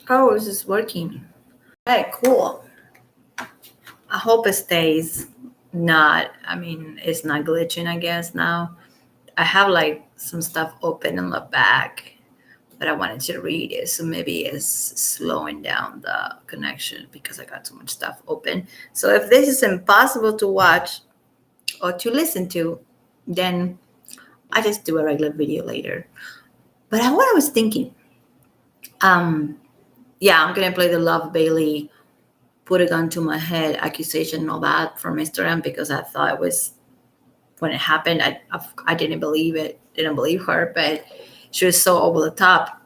Oh, this is working. Hey, cool. I hope it stays not, I mean, it's not glitching, I guess, now. I have like some stuff open in the back that I wanted to read it. So maybe it's slowing down the connection because I got too much stuff open. So if this is impossible to watch or to listen to, then I just do a regular video later. But what I was thinking, um, yeah, I'm gonna play the Love Bailey put a gun to my head accusation and all that from Instagram because I thought it was when it happened. I didn't believe it, didn't believe her, but she was so over the top.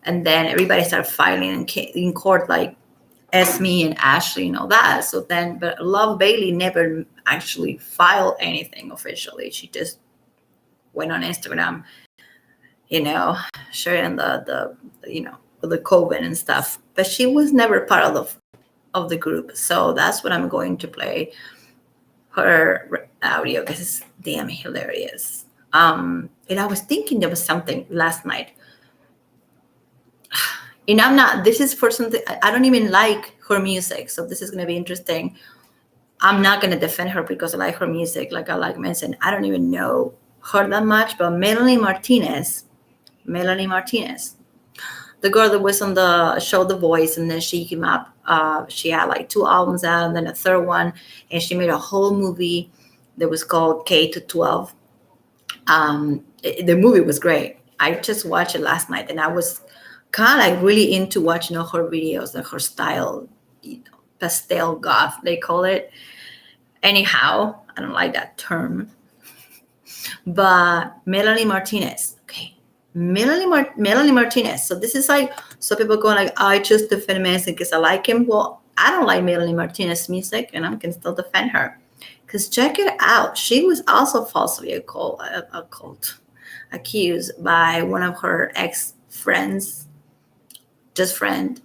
And then everybody started filing in court, like Esme and Ashley and all that. So then, but Love Bailey never actually filed anything officially. She just went on Instagram, you know, sharing the COVID and stuff. But she was never part of the group. So that's what I'm going to play her audio because it's damn hilarious. And I was thinking there was something last night. And I'm not, this is for something, I don't even like her music. So this is going to be interesting. I'm not going to defend her because I like her music. Like I like Manson. I don't even know her that much, but Melanie Martinez, the girl that was on the show The Voice, and then she came up. She had like 2 albums out, and then a third one, and she made a whole movie that was called K to 12. The movie was great. I just watched it last night, and I was kind of like really into watching all her videos and her style, pastel goth they call it. Anyhow, I don't like that term, but Melanie Martinez. Okay, Melanie Martinez. So this is like, so people go like, I just defend Manson because I like him. Well, I don't like Melanie Martinez music, and I can still defend her. Because check it out, she was also falsely accused by one of her ex friends, just friend.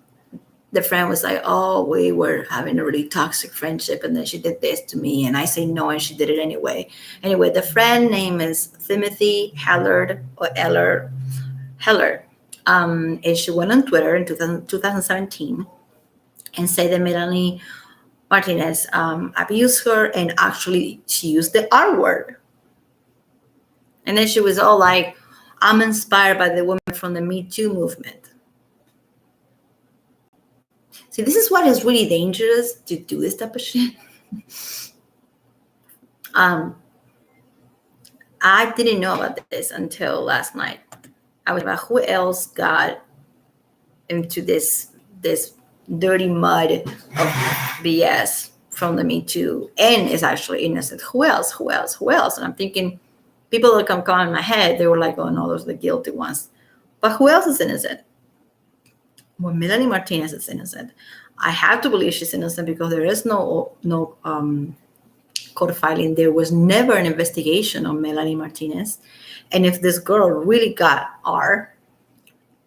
The friend was like, "Oh, we were having a really toxic friendship, and then she did this to me," and I say no, and she did it anyway. Anyway, the friend name is Timothy Hellard or Heller, and she went on Twitter in 2017 and said that Melanie Martinez abused her, and actually she used the R word. And then she was all like, "I'm inspired by the women from the Me Too movement." See, this is what is really dangerous to do this type of shit. I didn't know about this until last night. I was about who else got into this dirty mud of BS from the Me Too and is actually innocent. Who else? Who else? Who else? And I'm thinking, people that come in my head, they were like, "Oh no, those are the guilty ones." But who else is innocent? Well, Melanie Martinez is innocent. I have to believe she's innocent because there is no court filing. There was never an investigation on Melanie Martinez. And if this girl really got R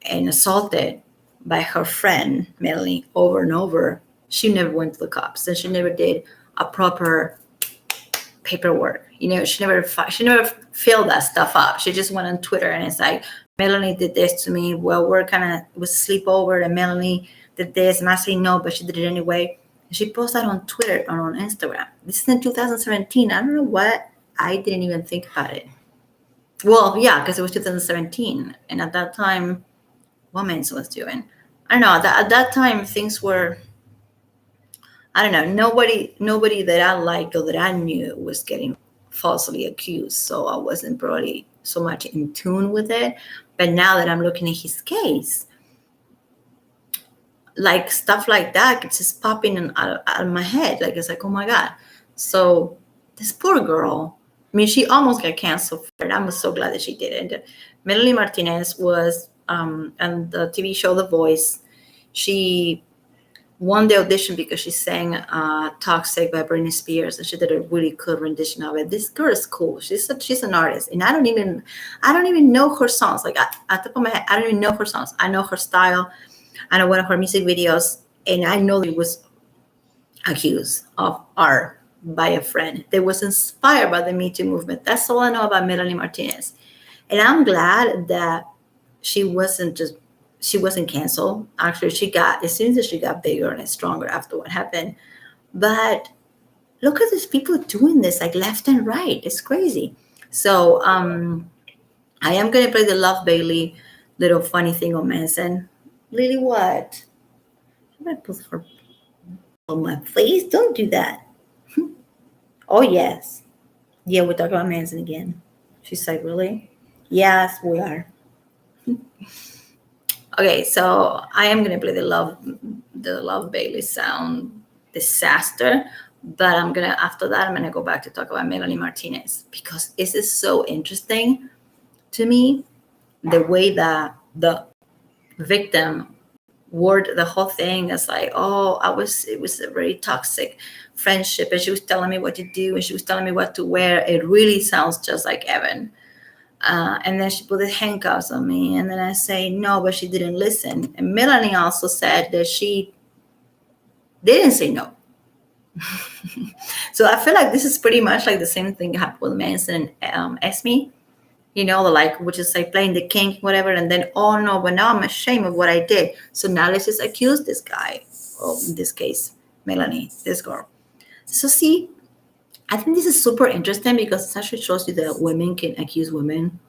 and assaulted by her friend Melanie over and over, she never went to the cops, and she never did a proper paperwork. She never filled that stuff up. She just went on Twitter and it's like, "Melanie did this to me. Well, it was sleepover, and Melanie did this," and I say no, but she did it anyway. And she posted on Twitter or on Instagram. This is in 2017. I don't know what. I didn't even think about it. Well, yeah, because it was 2017, and at that time, what Manson was doing, I don't know. At that time, things were, I don't know. Nobody that I liked or that I knew was getting falsely accused, so I wasn't probably so much in tune with it. But now that I'm looking at his case, like stuff like that, it's just popping out of my head. Like, it's like, oh my God. So this poor girl, I mean, she almost got canceled for it. I'm so glad that she didn't. Melanie Martinez was on the TV show The Voice. She won the audition because she sang "Toxic" by Britney Spears, and she did a really good rendition of it. This girl is cool. She's an artist, and I don't even know her songs. Like, at the top of my head, I don't even know her songs. I know her style. I know one of her music videos, and I know it was accused of art by a friend that was inspired by the Me Too movement. That's all I know about Melanie Martinez, and I'm glad that she wasn't just she wasn't canceled. Actually, it seems that she got bigger and stronger after what happened. But look at these people doing this like left and right. It's crazy. So I am gonna play the Love Bailey little funny thing on Manson. Lily, what? I'm gonna put her on my face. Don't do that. Oh yes. Yeah, we're talking about Manson again. She's like, really? Yes, we are. Okay, so I am gonna play the Love Bailey sound disaster, but I'm gonna after that I'm gonna go back to talk about Melanie Martinez because this is so interesting to me, the way that the victim word the whole thing as like, oh, it was a very toxic friendship, and she was telling me what to do and she was telling me what to wear. It really sounds just like Evan. And then she put the handcuffs on me, and then I say no, but she didn't listen. And Melanie also said that she didn't say no. So I feel like this is pretty much like the same thing happened with Manson and Esme. You know, like which is like playing the king, whatever, and then oh no, but now I'm ashamed of what I did. So now let's just accuse this guy, or in this case, Melanie, this girl. So see, I think this is super interesting because it actually shows you that women can accuse women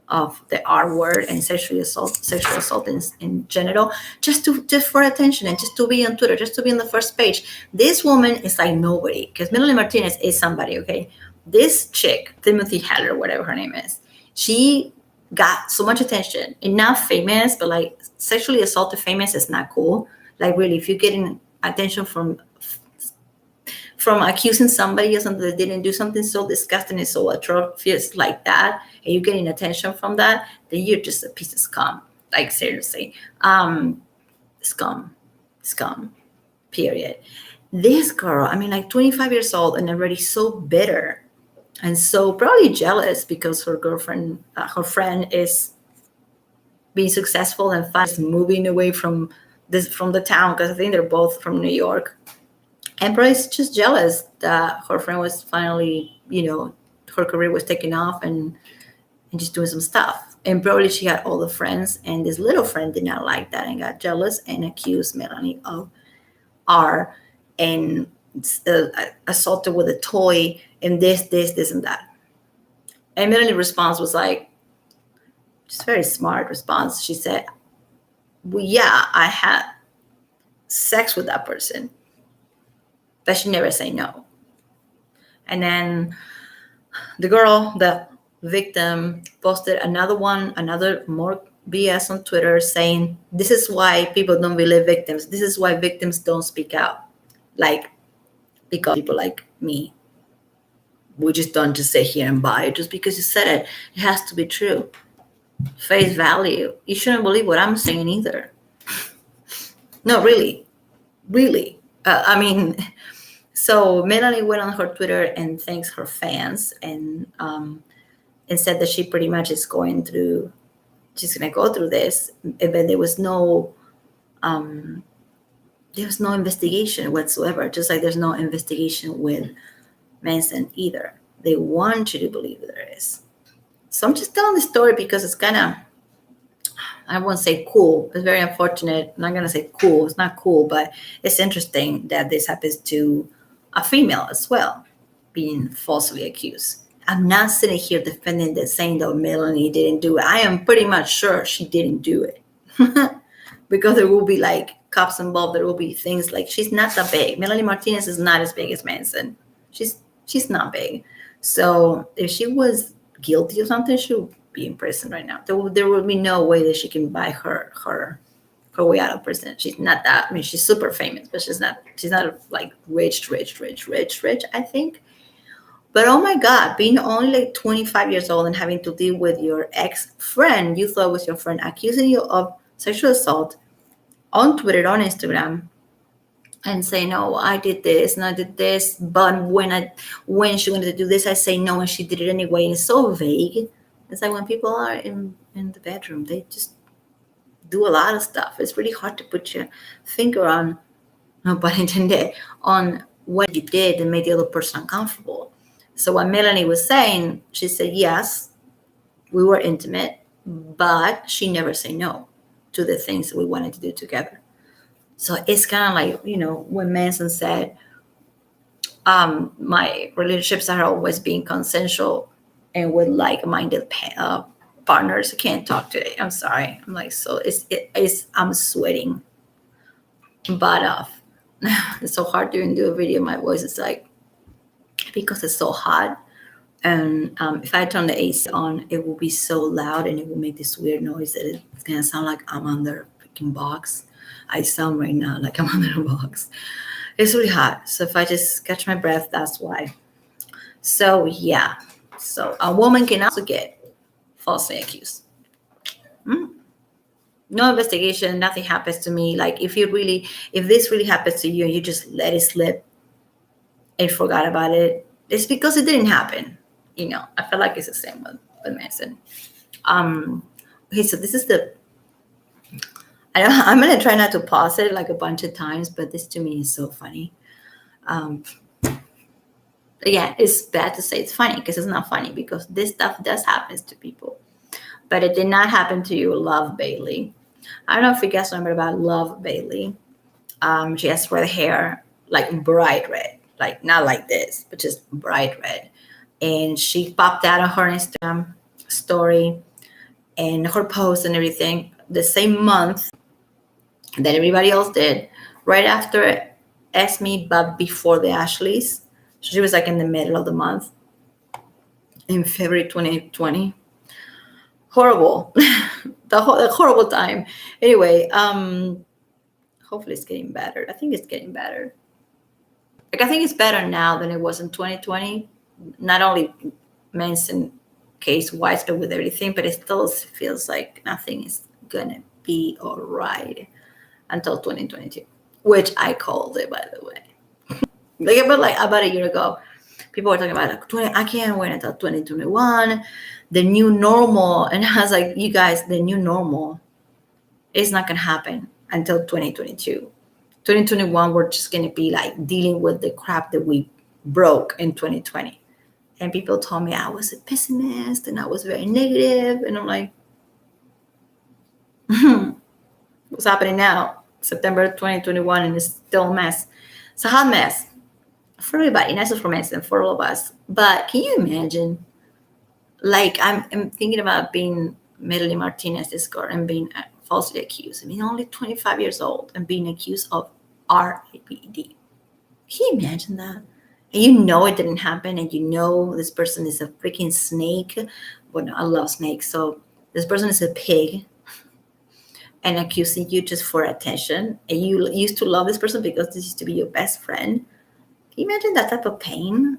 of the R word and sexual assault in general, just for attention and just to be on Twitter, just to be on the first page. This woman is like nobody because Melanie Martinez is somebody, okay? This chick, Timothy Haller, whatever her name is, she got so much attention. Enough famous, but like sexually assaulted famous is not cool. Like really, if you're getting attention from accusing somebody of something that didn't do something so disgusting and so atrocious like that, and you're getting attention from that, then you're just a piece of scum. Like seriously, scum, scum. Period. This girl, I mean, like 25 years old and already so bitter and so probably jealous because her friend is being successful and fast moving away from the town because I think they're both from New York. And probably just jealous that her friend was finally, her career was taking off and just doing some stuff. And probably she had all the friends, and this little friend did not like that and got jealous and accused Melanie of R and assaulted with a toy and this, and that. And Melanie's response was like, just very smart response. She said, well, yeah, I had sex with that person, but she never say no. And then the victim, posted another more BS on Twitter saying, this is why people don't believe victims. This is why victims don't speak out. Like, because people like me, we just don't just sit here and buy it. Just because you said it, it has to be true. Face value. You shouldn't believe what I'm saying either. No, really. Really. So Melanie went on her Twitter and thanks her fans and said that she pretty much is she's going to go through this. But there was no investigation whatsoever, just like there's no investigation with Manson either. They want you to believe there is. So I'm just telling the story because it's kind of, I won't say cool. It's very unfortunate. I'm not going to say cool. It's not cool, but it's interesting that this happens to a female as well, being falsely accused. I'm not sitting here defending this, saying that Melanie didn't do it. I am pretty much sure she didn't do it. Because there will be like cops involved. There will be things like, she's not that big. Melanie Martinez is not as big as Manson. She's not big. So if she was guilty of something, she would be in prison right now. There will be no way that she can buy her way out of prison. She's not that. I mean, she's super famous, but she's not like rich, I think. But oh my God, being only like 25 years old and having to deal with your ex-friend, you thought was your friend, accusing you of sexual assault on Twitter, on Instagram, and say, no, I did this and I did this, but when she wanted to do this, I say no, and she did it anyway. And it's so vague. It's like when people are in the bedroom, they just do a lot of stuff. It's really hard to put your finger on, no pun intended, on what you did and made the other person uncomfortable. So what Melanie was saying, she said, yes, we were intimate, but she never said no to the things we wanted to do together. So it's kind of like, when Manson said, my relationships are always being consensual and with like-minded partners. I can't talk today. I'm sorry. I'm like, so I'm sweating butt off. It's so hard to even do a video. My voice is like, because it's so hot. And if I turn the AC on, it will be so loud and it will make this weird noise that it's going to sound like I'm under a freaking box. I sound right now like I'm under a box. It's really hot. So if I just catch my breath, that's why. So yeah. So a woman can also get falsely accused. No investigation, nothing happens to me. Like if this really happens to you and you just let it slip and forgot about it, it's because it didn't happen. I feel like it's the same with Manson. Okay, so this is I'm gonna try not to pause it like a bunch of times, but this to me is so funny. Again, it's bad to say it's funny because it's not funny, because this stuff does happen to people. But it did not happen to you, Love Bailey. I don't know if you guys remember about Love Bailey. She has red hair, like bright red, like not like this, but just bright red. And she popped out on her Instagram story and her post and everything the same month that everybody else did, right after Ask Me, but before the Ashleys. So she was like in the middle of the month in February 2020. Horrible. the horrible time. Anyway, hopefully it's getting better. I think it's getting better. Like, I think it's better now than it was in 2020. Not only Manson case wise, but with everything, but it still feels like nothing is gonna be all right until 2022, which I called it, by the way. About a year ago, people were talking about I can't wait until 2021, the new normal. And I was like, you guys, the new normal is not gonna happen until 2022. 2021, we're just gonna be like dealing with the crap that we broke in 2020. And people told me I was a pessimist and I was very negative. And I'm like, what's happening now? September 2021, and it's still a mess. It's a hot mess for everybody, not just for Manson, for all of us. But can you imagine? Like, I'm thinking about being Melanie Martinez, this girl, and being falsely accused. I mean, only 25 years old and being accused of RAPD. Can you imagine that? And it didn't happen, and this person is a freaking snake. Well, no, I love snakes. So this person is a pig and accusing you just for attention. And you used to love this person because this used to be your best friend. Can you imagine that type of pain?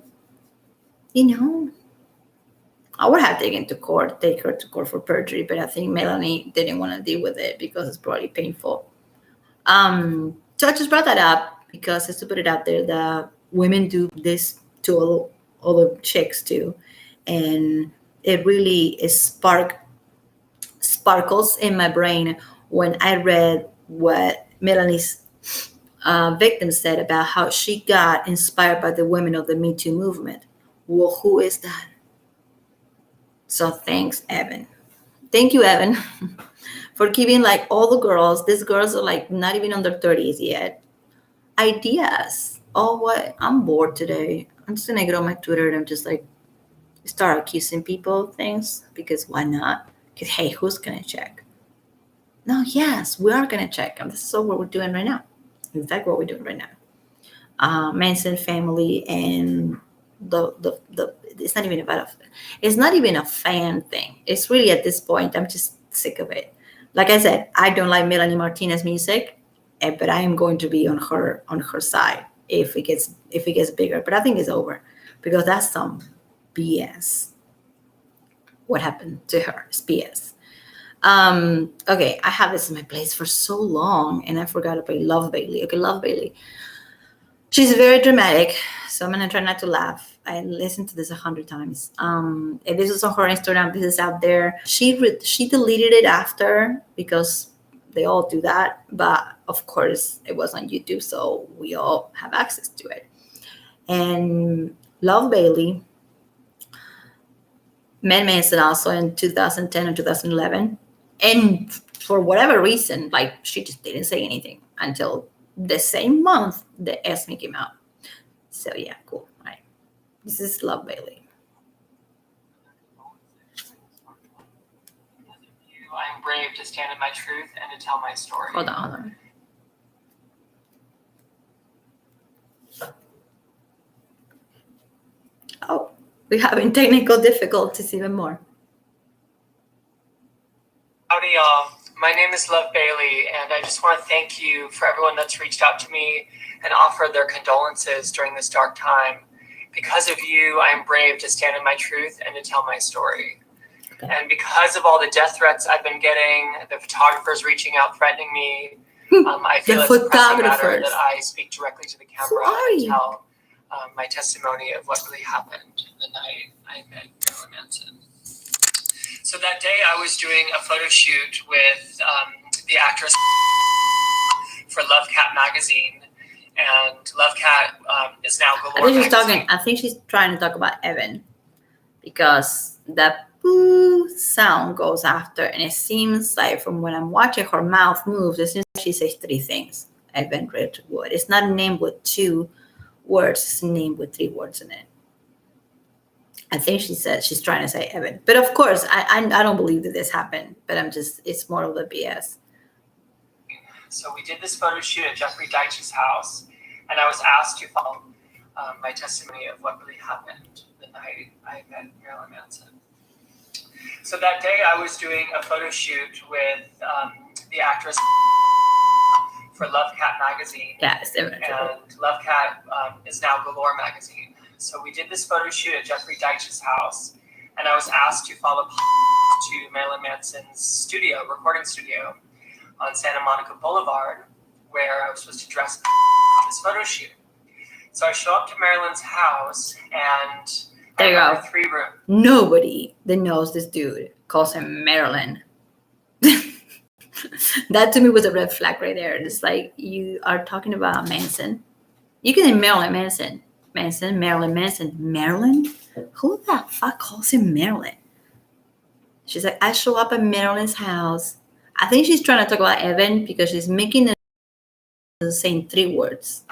I would have take her to court for perjury, but I think Melanie didn't want to deal with it because it's probably painful. So I just brought that up because just to put it out there that women do this to other chicks too. And it really sparkles in my brain when I read what Melanie's victim said about how she got inspired by the women of the Me Too movement. Well, who is that? So thanks, Evan. Thank you, Evan, for giving like all the girls, these girls are like not even under 30s yet, ideas. Oh, what? I'm bored today. I'm just going to get on my Twitter and I'm just like start accusing people of things because why not? Because, hey, who's going to check? No, yes, we are going to check. And this is what we're doing right now. In fact, what we're doing right now. Manson family and the it's not even a fan thing. It's really at this point I'm just sick of it. Like I said, I don't like Melanie Martinez music, but I am going to be on her side if it gets bigger. But I think it's over because that's some BS. What happened to her is BS. Okay, I have this in my place for so long and I forgot about Love Bailey. Okay, Love Bailey. She's very dramatic, so I'm gonna try not to laugh. I listened to this 100 times. If this is on her Instagram, this is out there. She deleted it after because they all do that, but of course it was on YouTube, so we all have access to it. And Love Bailey met Manson also in 2010 or 2011, and for whatever reason, like she just didn't say anything until the same month the Esme came out. So yeah, cool. All right. This is Love Bailey. I am brave to stand in my truth and to tell my story. Hold on. Oh, we're having technical difficulties even more. Howdy, y'all. My name is Love Bailey, and I just want to thank you for everyone that's reached out to me and offered their condolences during this dark time. Because of you, I am brave to stand in my truth and to tell my story. Okay. And because of all the death threats I've been getting, the photographers reaching out, threatening me, I feel it's a pressing matter that I speak directly to the camera and tell my testimony of what really happened the night I met Marilyn Manson. So that day I was doing a photo shoot with the actress for Love Cat magazine, and Love Cat is now Galore magazine. I think she's trying to talk about Evan, because that boo sound goes after, and it seems like from when I'm watching her mouth moves, it seems like she says three things. Evan Redwood. It's not a name with two words, it's a name with three words in it. I think she said she's trying to say Evan. But of course, I don't believe that this happened, but it's more of the BS. So we did this photo shoot at Jeffrey Deitch's house, and I was asked to follow my testimony of what really happened the night I met Marilyn Manson. So that day I was doing a photo shoot with the actress for Love Cat magazine. Yes, and Love Cat is now Galore magazine. So we did this photo shoot at Jeffrey Deitch's house, and I was asked to follow to Marilyn Manson's recording studio on Santa Monica Boulevard, where I was supposed to dress for this photo shoot. So I show up to Marilyn's house, and there you go. 3-room. Nobody that knows this dude calls him Marilyn. That to me was a red flag right there. It's like, you are talking about Manson. You can say Marilyn Manson. Marilyn Manson. Marilyn? Who the fuck calls him Marilyn? She's like, I show up at Marilyn's house. I think she's trying to talk about Evan because she's making saying three words.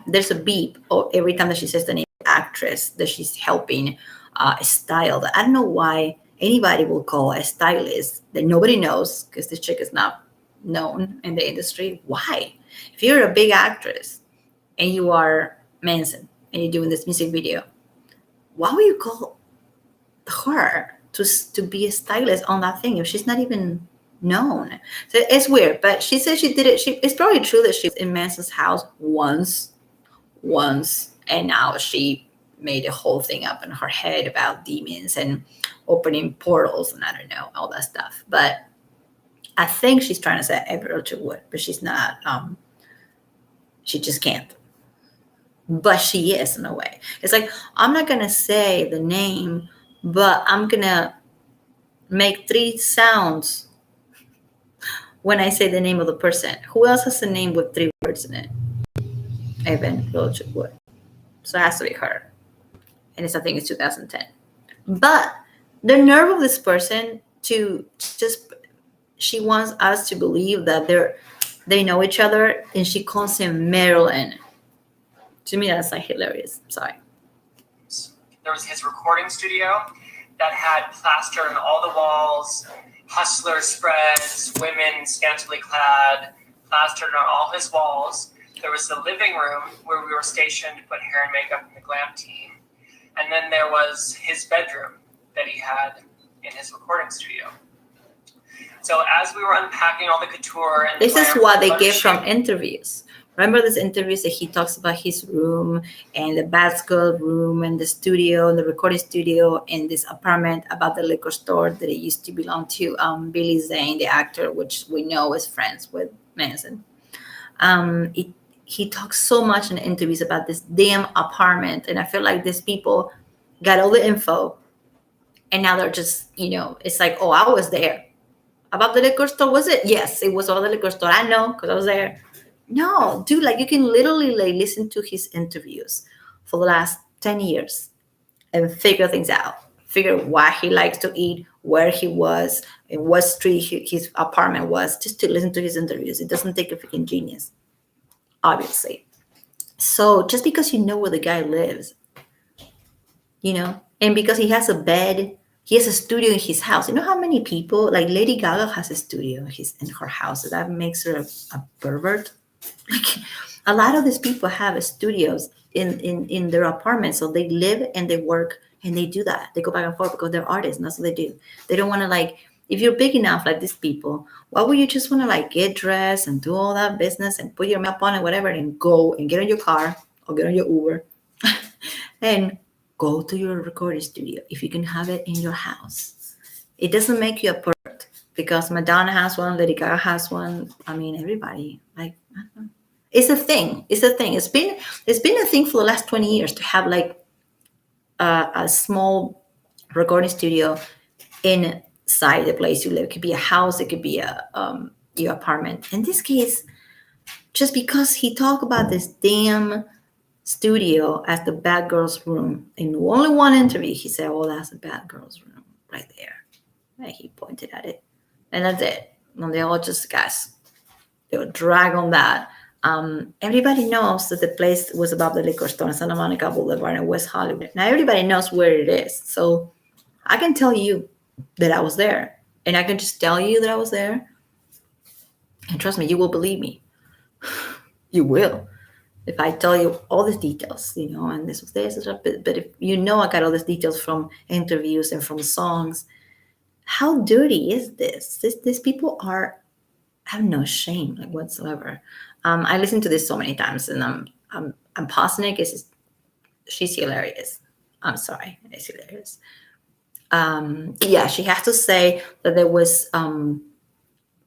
There's a beep every time that she says the name of the actress that she's helping style. I don't know why anybody will call a stylist that nobody knows, because this chick is not known in the industry. Why? If you're a big actress and you are Manson and you're doing this music video, why would you call her to be a stylist on that thing if she's not even known? So it's weird, but she said she did it. It's probably true that she was in Manson's house once, and now she made a whole thing up in her head about demons and opening portals and I don't know, all that stuff. But I think she's trying to say Evan Wood, but she's not. She just can't. But she is in a way. It's like, I'm not gonna say the name, but I'm gonna make three sounds when I say the name of the person. Who else has a name with three words in it? Evan Wood. So it has to be her. And I think it's 2010. But the nerve of this person to just, she wants us to believe that they know each other, and she calls him Marilyn. To me, that's like hilarious. Sorry. There was his recording studio that had plaster on all the walls, hustler spreads, women scantily clad, plastered on all his walls. There was the living room where we were stationed to put hair and makeup in the glam team. And then there was his bedroom that he had in his recording studio. So as we were unpacking all the couture and this is what they get from interviews. Remember these interviews that he talks about his room and the Batgirl room and the studio and the recording studio and this apartment about the liquor store that it used to belong to Billy Zane, the actor, which we know is friends with Manson. He talks so much in interviews about this damn apartment, and I feel like these people got all the info, and now they're just, it's like, oh, I was there. About the liquor store, was it? Yes, it was about the liquor store. I know, because I was there. No, dude, like you can literally listen to his interviews for the last 10 years and figure things out. Figure what he likes to eat, where he was, in what street his apartment was, just to listen to his interviews. It doesn't take a freaking genius, obviously. So just because you know where the guy lives, and because he has a bed, he has a studio in his house. You know how many people, like Lady Gaga has a studio in her house. So that makes her a pervert. Like a lot of these people have studios in their apartments. So they live and they work and they do that. They go back and forth because they're artists and that's what they do. They don't want to if you're big enough like these people, why would you just want to get dressed and do all that business and put your makeup on and whatever and go and get on your car or get on your Uber and go to your recording studio if you can have it in your house. It doesn't make you a pervert because Madonna has one, Lady Gaga has one. I mean, everybody. I don't know. It's a thing. It's a thing. It's been a thing for the last 20 years to have a small recording studio inside the place you live. It could be a house. It could be your apartment. In this case, just because he talked about this damn studio as the bad girl's room. In only one interview, he said, "Oh, that's a bad girl's room right there." And he pointed at it, and that's it. And they all just they'll drag on that. Everybody knows that the place was above the liquor store in Santa Monica Boulevard in West Hollywood. Now everybody knows where it is, so I can tell you that I was there, and I can just tell you that I was there, and trust me, you will believe me. You will. If I tell you all these details, and this was this, but if I got all these details from interviews and from songs, how dirty is this? These people have no shame whatsoever. I listened to this so many times, and I'm positive she's hilarious. I'm sorry, it's hilarious. Yeah, she has to say that there was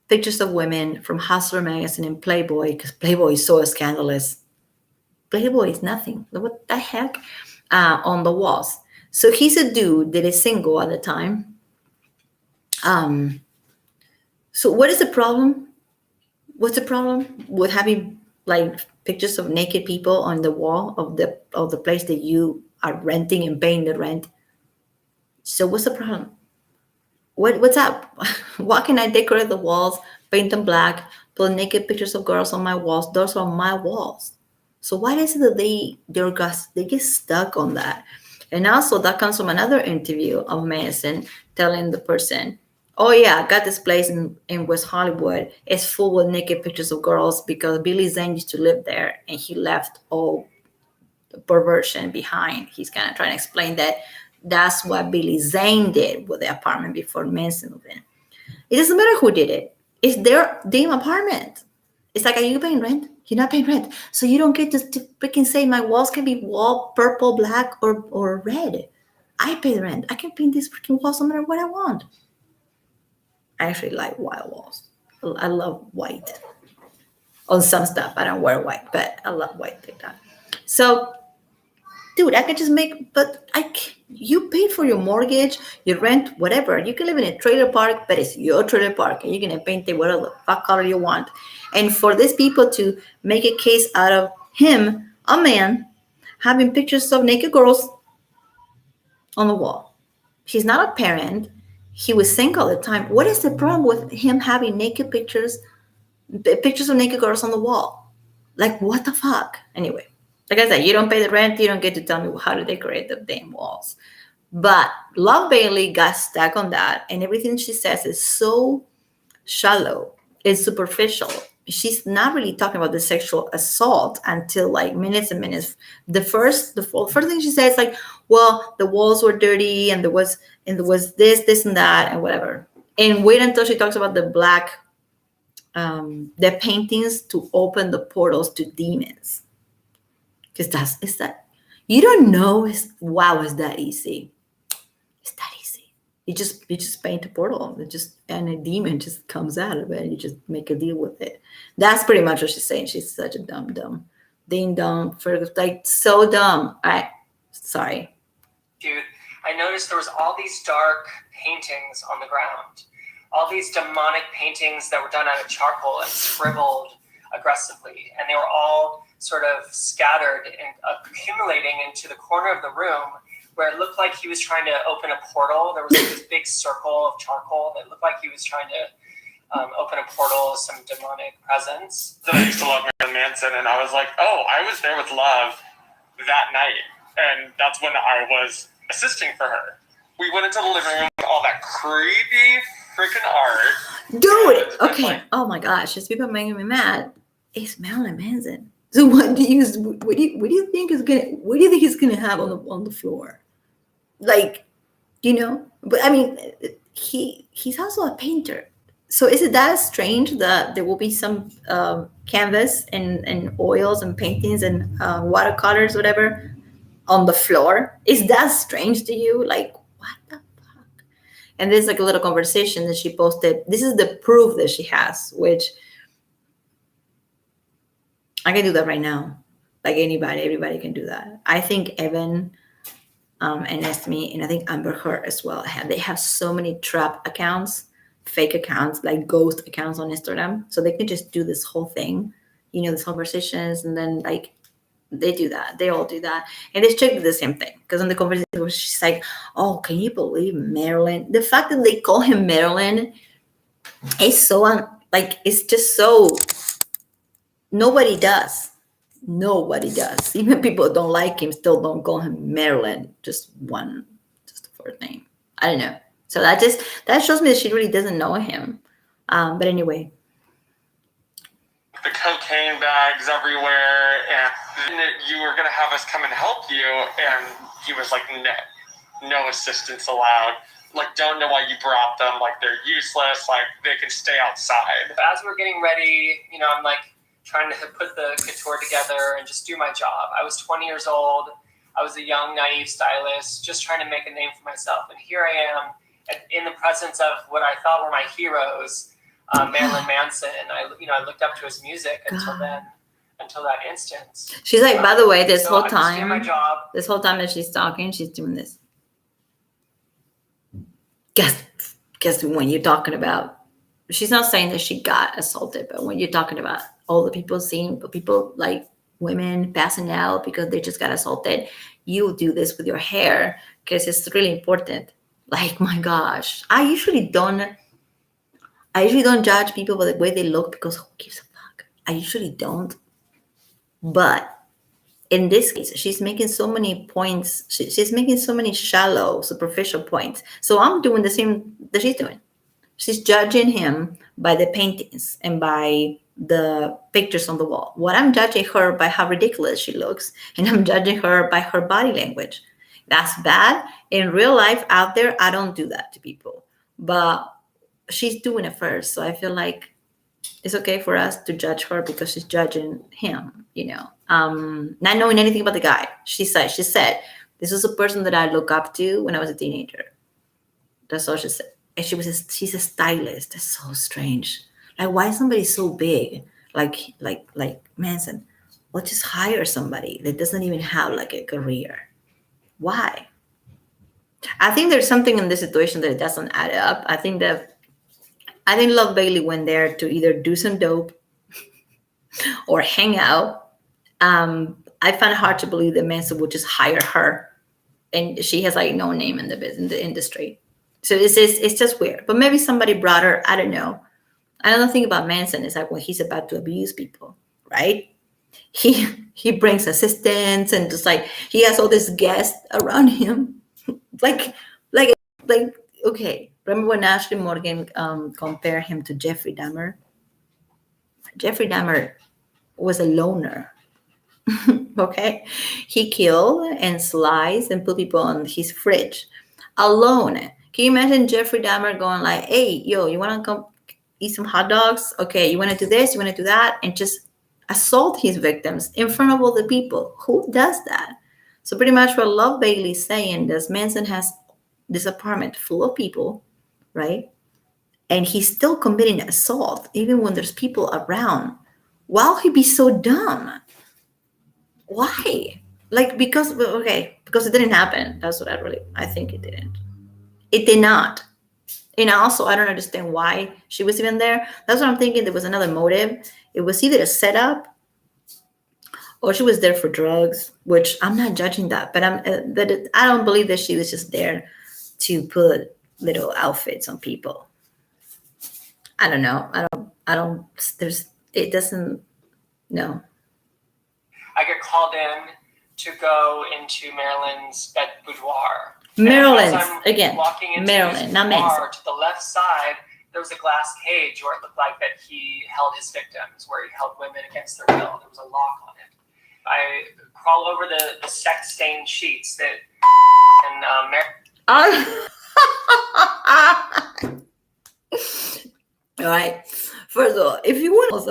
pictures of women from Hustler magazine and Playboy because Playboy is so scandalous. Playboy is nothing. What the heck? On the walls. So he's a dude that is single at the time. So what is the problem? What's the problem with having pictures of naked people on the wall of the place that you are renting and paying the rent? So what's the problem? What's up? Why can I decorate the walls, paint them black, put naked pictures of girls on my walls? Those are my walls. So why is it that they get stuck on that? And also that comes from another interview of Madison telling the person, "Oh yeah, I got this place in West Hollywood. It's full with naked pictures of girls because Billy Zane used to live there and he left all the perversion behind." He's kind of trying to explain that that's what Billy Zane did with the apartment before Manson moved in. It doesn't matter who did it. It's their damn apartment. It's like, are you paying rent? You're not paying rent. So you don't get to freaking say my walls can be purple, black, or red. I pay the rent. I can paint these freaking walls no matter what I want. I actually like white walls. I love white. On some stuff, I don't wear white, but I love white like that. So, dude, I can just you paid for your mortgage, your rent, whatever. You can live in a trailer park, but it's your trailer park, and you can paint it whatever the fuck color you want. And for these people to make a case out of him, a man, having pictures of naked girls on the wall. He's not a parent. He was single at the time. What is the problem with him having pictures of naked girls on the wall? What the fuck? Anyway, like I said, you don't pay the rent. You don't get to tell me how to decorate the damn walls. But Love Bailey got stuck on that, and everything she says is so shallow. It's superficial. She's not really talking about the sexual assault until minutes and minutes. The first thing she says well, the walls were dirty and there was this and that and whatever. And wait until she talks about the black the paintings to open the portals to demons. Because it's that you don't know it's that easy. It's that easy. You just paint a portal. And a demon just comes out of it and you just make a deal with it. That's pretty much what she's saying. She's such a dumb ding dong for so dumb. Sorry. Dude, I noticed there was all these dark paintings on the ground. All these demonic paintings that were done out of charcoal and scribbled aggressively. And they were all sort of scattered and accumulating into the corner of the room where it looked like he was trying to open a portal. There was like this big circle of charcoal that looked like he was trying to open a portal of some demonic presence. I used to love Marilyn Manson, and I was like, oh, I was there with Love that night, and that's when I was assisting for her. We went into the living room with all that creepy freaking art. Dude, okay. Oh my gosh, these people are making me mad. It's Marilyn Manson. So what do you think he's gonna have on the floor? Like, but I mean, he's also a painter. So is it that strange that there will be some canvas and oils and paintings and watercolors, whatever, on the floor? Is that strange to you? Like, what the fuck? And there's like a little conversation that she posted. This is the proof that she has, which I can do that right now. Like everybody can do that. I think Evan and Estime, and I think Amber Heard as well, they have so many trap accounts, fake accounts, like ghost accounts on Instagram. So they can just do this whole thing, these conversations, and then like they do that. They all do that. And this chick did the same thing. Because in the conversation, she's like, oh, can you believe Marilyn? The fact that they call him Marilyn is so, it's just so, nobody does. Nobody does. Even people who don't like him still don't call him Marilyn. Just the first name. I don't know. So that shows me that she really doesn't know him. But anyway. The cocaine bags everywhere, and you were gonna have us come and help you, and he was like, no assistance allowed. Like, don't know why you brought them. Like, they're useless. Like, they can stay outside. As we're getting ready, I'm like trying to put the couture together and just do my job. I was 20 years old. I was a young, naive stylist, just trying to make a name for myself. And here I am in the presence of what I thought were my heroes, Marilyn Manson. I looked up to his music until that instance. She's like, by the way, this whole time that she's talking, she's doing this. Guess when you're talking about, she's not saying that she got assaulted, but when you're talking about all the people like women passing out because they just got assaulted, you do this with your hair because it's really important. Like, my gosh, I usually don't judge people by the way they look because who gives a fuck? I usually don't. But in this case, she's making so many points. She's making so many shallow, superficial points. So I'm doing the same that she's doing. She's judging him by the paintings and by the pictures on the wall. What I'm judging her by how ridiculous she looks, and I'm judging her by her body language. That's bad. In real life out there, I don't do that to people. But she's doing it first. So I feel like it's okay for us to judge her because she's judging him, not knowing anything about the guy. She said, this is a person that I look up to when I was a teenager. That's all she said. And she's a stylist. That's so strange. Like, why is somebody so big? Like Manson. Well, just hire somebody that doesn't even have like a career. Why? I think there's something in this situation that doesn't add up. I think Love Bailey went there to either do some dope or hang out. I find it hard to believe that Manson would just hire her, and she has like no name in the industry. So it's just weird. But maybe somebody brought her. I don't know. Another thing about Manson is like when he's about to abuse people, right? He brings assistants and just like he has all these guests around him, like okay. Remember when Ashley Morgan compared him to Jeffrey Dahmer? Jeffrey Dahmer was a loner. Okay, he killed and sliced and put people on his fridge alone. Can you imagine Jeffrey Dahmer going like, "Hey, yo, you want to come eat some hot dogs? Okay, you want to do this, you want to do that," and just assault his victims in front of all the people? Who does that? So pretty much what Love Bailey is saying is Manson has this apartment full of people, right? And he's still committing assault even when there's people around. Why he be so dumb? Why? Like, because it didn't happen. That's what I think it didn't. It did not. And also, I don't understand why she was even there. That's what I'm thinking. There was another motive. It was either a setup or she was there for drugs, which I'm not judging that, but I don't believe that she was just there to put little outfits on people. I don't know. I don't. There's. It doesn't. No. I get called in to go into Marilyn's bed boudoir. Maryland And as I'm again. walking into Maryland, his not boudoir, Manson. to the left side, there was a glass cage where it looked like that he held his victims, where he held women against their will. There was a lock on it. I crawl over the sex-stained sheets that and All right. First of all, if you want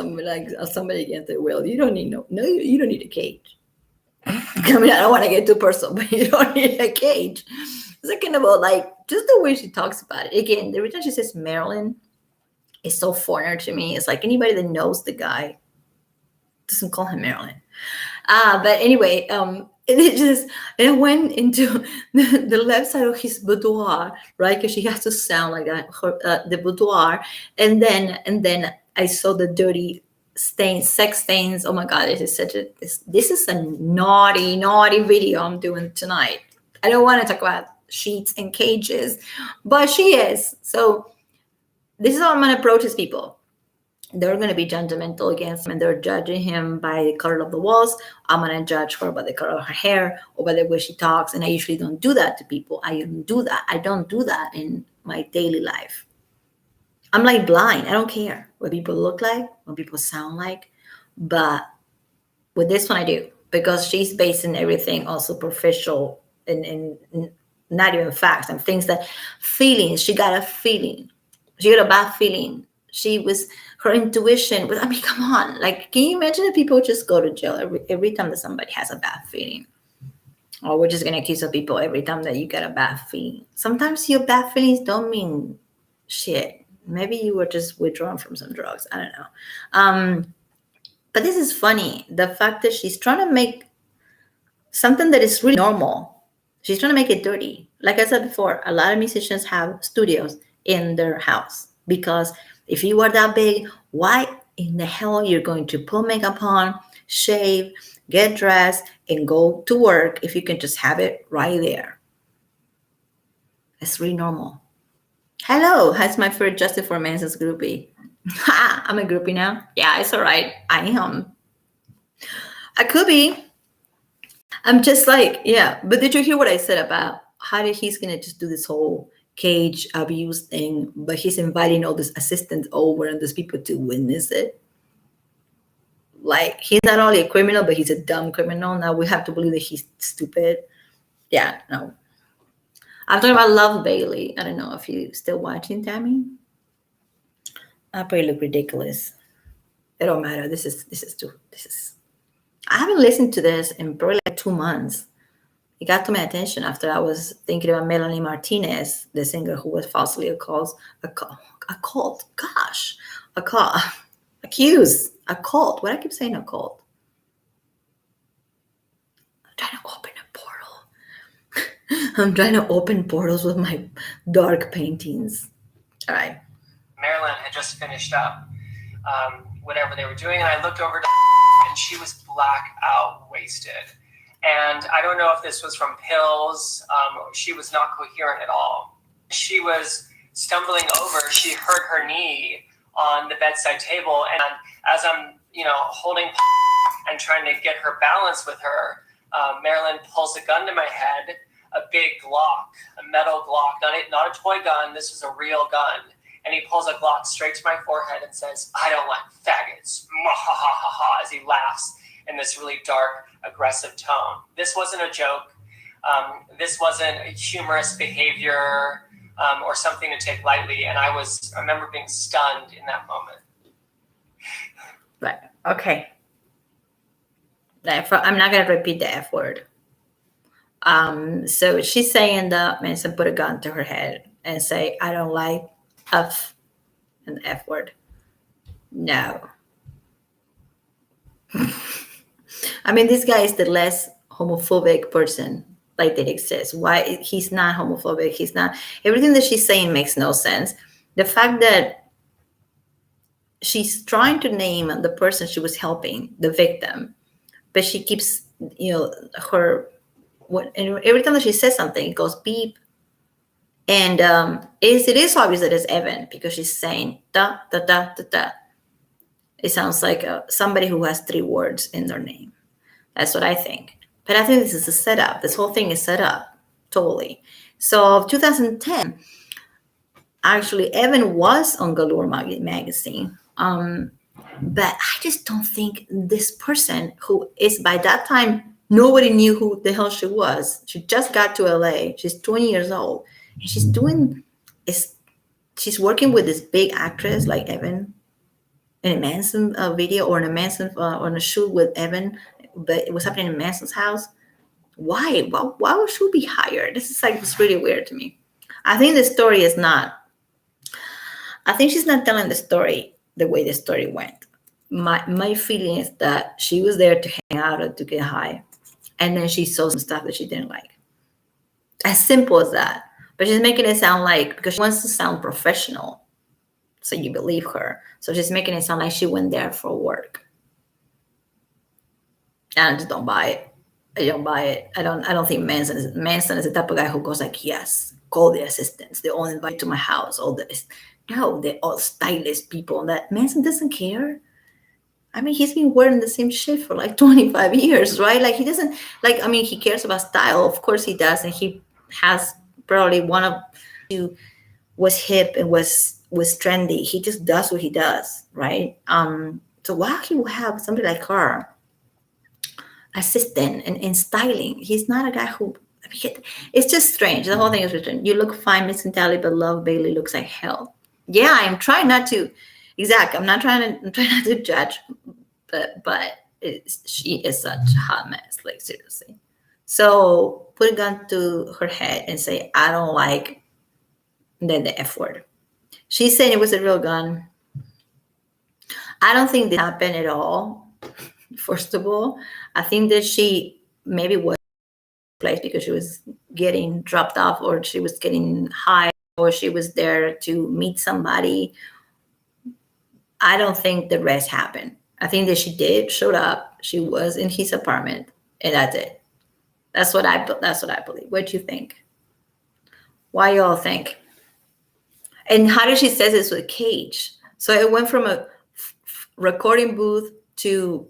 somebody against their will, you don't need you don't need a cage. I mean, I don't want to get too personal, but you don't need a cage. Second of all, like just the way she talks about it. Again, the reason she says Marilyn is so foreigner to me. It's like anybody that knows the guy doesn't call him Marilyn. But anyway, it went into the left side of his boudoir, right? Because she has to sound like that, the boudoir, and then I saw the dirty stains, sex stains. Oh my God, this is a naughty video I'm doing tonight. I don't want to talk about sheets and cages, but she is. So this is how I'm gonna approach these people. They're going to be judgmental against him and they're judging him by the color of the walls. I'm going to judge her by the color of her hair or by the way she talks. And I usually don't do that to people. I don't do that in my daily life. I'm like blind. I don't care what people look like, what people sound like. But with this one, I do, because she's basing everything on superficial and not even facts and things that feelings. She got a feeling. She got a bad feeling. Her intuition was, I mean, come on. Like, can you imagine if people just go to jail every time that somebody has a bad feeling? Or we're just going to accuse of people every time that you get a bad feeling. Sometimes your bad feelings don't mean shit. Maybe you were just withdrawn from some drugs. I don't know. But this is funny. The fact that she's trying to make something that is really normal, she's trying to make it dirty. Like I said before, a lot of musicians have studios in their house because if you are that big, why in the hell you're going to put makeup on, shave, get dressed, and go to work if you can just have it right there? It's really normal. Hello, how's my first Justice for Manson's groupie? Ha! I'm a groupie now. Yeah, it's all right. I am. I could be. I'm just like, yeah. But did you hear what I said about how he's gonna just do this whole cage abuse thing, but he's inviting all these assistants over and these people to witness it? Like, he's not only a criminal, but he's a dumb criminal. Now we have to believe that he's stupid. Yeah, no. I'm talking about Love Bailey. I don't know if you're still watching, Tammy. I probably look ridiculous. It don't matter. This is I haven't listened to this in probably like 2 months. It got to my attention after I was thinking about Melanie Martinez, the singer who was falsely accused. A cult. What I keep saying, a cult. I'm trying to open a portal. I'm trying to open portals with my dark paintings. All right. Marilyn had just finished up whatever they were doing, and I looked over to and she was blackout wasted. And I don't know if this was from pills. She was not coherent at all. She was stumbling over. She hurt her knee on the bedside table. And as I'm, holding and trying to get her balance with her, Marilyn pulls a gun to my head, a big Glock, a metal Glock, not a toy gun. This was a real gun. And he pulls a Glock straight to my forehead and says, "I don't like faggots," as he laughs in this really dark, aggressive tone. This wasn't a joke. This wasn't a humorous behavior or something to take lightly. And I remember being stunned in that moment. Right. Okay. I'm not going to repeat the F word. So she's saying that Manson put a gun to her head and say, "I don't like F and the F word." No. I mean, this guy is the less homophobic person like that exists. Why? He's not homophobic. He's not. Everything that she's saying makes no sense. The fact that she's trying to name the person she was helping, the victim, but she keeps, her, and every time that she says something, it goes beep. And it is obvious that it's Evan because she's saying da da da da da. It sounds like somebody who has 3 words in their name. That's what I think. But I think this is a setup. This whole thing is set up totally. So 2010, actually, Evan was on Galore magazine. But I just don't think this person, who is by that time, nobody knew who the hell she was. She just got to LA. She's 20 years old. And she's working with this big actress like Evan in a Manson video, or in a Manson on a shoot with Evan, but it was happening in Manson's house. Why? Why would she be hired? This is like, it's really weird to me. I think the story is not. I think she's not telling the story the way the story went. My feeling is that she was there to hang out or to get high, and then she saw some stuff that she didn't like. As simple as that. But she's making it sound like, because she wants to sound professional, so you believe her. So she's making it sound like she went there for work. And I just don't buy it. I don't buy it. I don't think Manson is the type of guy who goes like, yes, call the assistants. They all invite to my house. All this. No, they're all stylish people. That Manson doesn't care. I mean, he's been wearing the same shit for like 25 years, right? Like, he doesn't, like, I mean, he cares about style. Of course he does. And he has probably one of who was hip and was trendy. He just does what he does, right? So why he would have somebody like her assistant and styling? He's not a guy who, I mean, it's just strange. The whole thing is written. You look fine, Miss Natalie, but Love Bailey looks like hell. Yeah, I'm trying not to. Exactly. I'm trying not to judge, but she is such a hot mess. Like, seriously. So put a gun to her head and say, I don't like the F word. She said it was a real gun. I don't think this happened at all. First of all, I think that she maybe was place because she was getting dropped off, or she was getting high, or she was there to meet somebody. I don't think the rest happened. I think that she showed up. She was in his apartment, and that's it. That's what I believe. What do you think? Why y'all think? And how did she say this with Cage? So it went from a recording booth to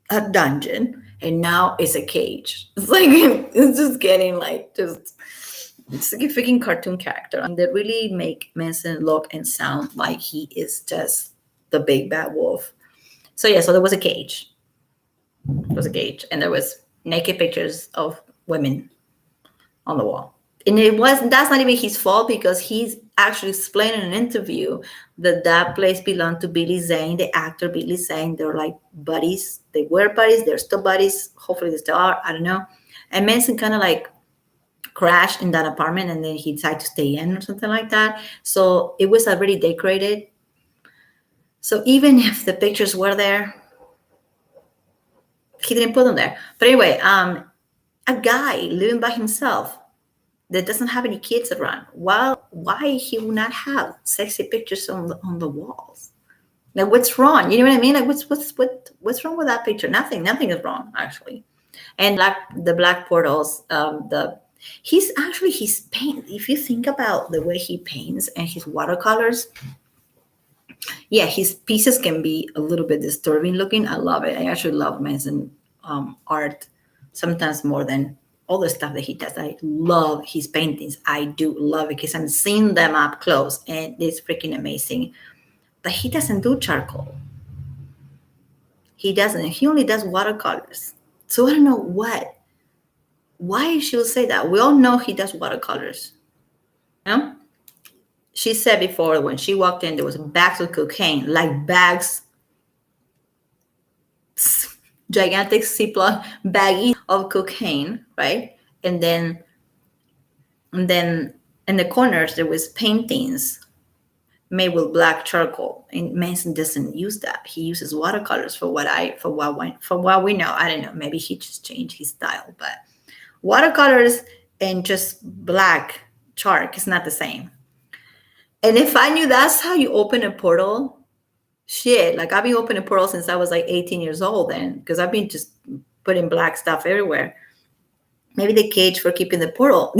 a dungeon, and now it's a cage. It's like, it's just getting like, it's like a freaking cartoon character. And they really make Manson look and sound like he is just the big bad wolf. So yeah, so there was a cage. It was a cage, and there was naked pictures of women on the wall. And that's not even his fault, because he's actually explained in an interview that place belonged to Billy Zane, the actor Billy Zane. They're like buddies. They were buddies. They're still buddies. Hopefully they still are. I don't know. And Manson kind of like crashed in that apartment, and then he decided to stay in or something like that. So it was already decorated. So even if the pictures were there, he didn't put them there. But anyway, a guy living by himself that doesn't have any kids around, why he would not have sexy pictures on the walls? Like, what's wrong? You know what I mean? Like, what's wrong with that picture? Nothing is wrong, actually. And the black portals, his paint. If you think about the way he paints and his watercolors, yeah, his pieces can be a little bit disturbing looking. I love it. I actually love Manson art sometimes more than all the stuff that he does. I love his paintings. I do love it because I'm seeing them up close, and it's freaking amazing. But he doesn't do charcoal. He doesn't. He only does watercolors. So I don't know why she would say that. We all know he does watercolors. You know? She said before, when she walked in, there was bags of cocaine, like bags, gigantic Ziploc baggies of cocaine, right? And then in the corners there was paintings made with black charcoal. And Manson doesn't use that. He uses watercolors for what we know. I don't know. Maybe he just changed his style, but watercolors and just black chalk is not the same. And if I knew that's how you open a portal, Shit, like I've been opening portals since I was like 18 years old, and because I've been just putting black stuff everywhere. Maybe the cage for keeping the portal.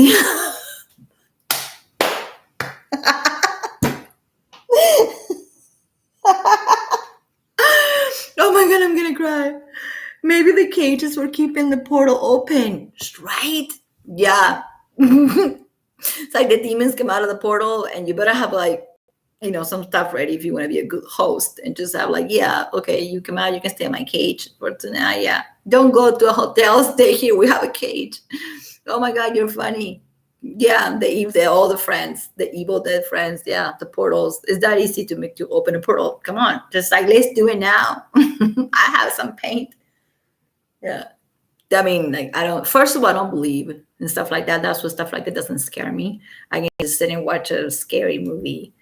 Oh my god, I'm gonna cry. Maybe the cages were keeping the portal open, right? Yeah. It's like the demons come out of the portal, and you better have like, some stuff ready if you want to be a good host, and just have like, yeah, okay, you come out, you can stay in my cage for tonight. Yeah, don't go to a hotel, stay here. We have a cage. Oh my god, you're funny. Yeah, all the friends, the evil dead friends. Yeah, the portals. It's that easy to make you open a portal. Come on, just like let's do it now. I have some paint. Yeah. I mean, like, I don't, first of all, I don't believe in stuff like that. That's what stuff like that doesn't scare me. I can just sit and watch a scary movie,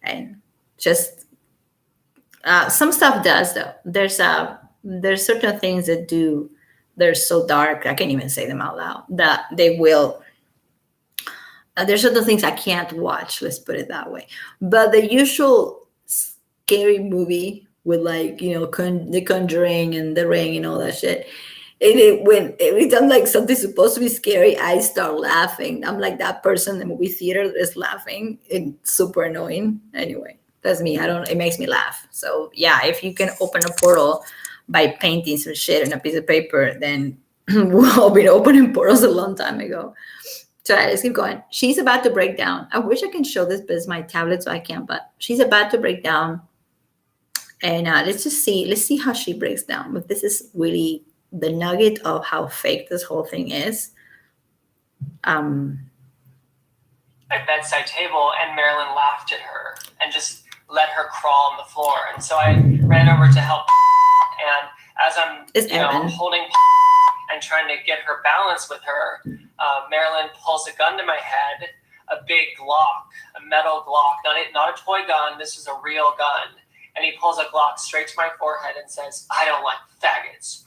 and just, some stuff does though. There's certain things that do, they're so dark, I can't even say them out loud, that they will, there's certain things I can't watch, let's put it that way. But the usual scary movie with like, The Conjuring and The Ring and all that shit, when every time like something's supposed to be scary, I start laughing. I'm like that person in the movie theater that is laughing. It's super annoying. Anyway, that's me. It makes me laugh. So yeah, if you can open a portal by painting some shit on a piece of paper, then we've all been opening portals a long time ago. So let's keep going. She's about to break down. I wish I can show this, but it's my tablet, so I can't. But she's about to break down, and let's see. Let's see how she breaks down. But this is really the nugget of how fake this whole thing is. My bedside table, and Marilyn laughed at her and just let her crawl on the floor. And so I ran over to help. And as I'm holding and trying to get her balance with her, Marilyn pulls a gun to my head, a big Glock, a metal Glock, not a toy gun. This is a real gun. And he pulls a Glock straight to my forehead and says, "I don't like faggots,"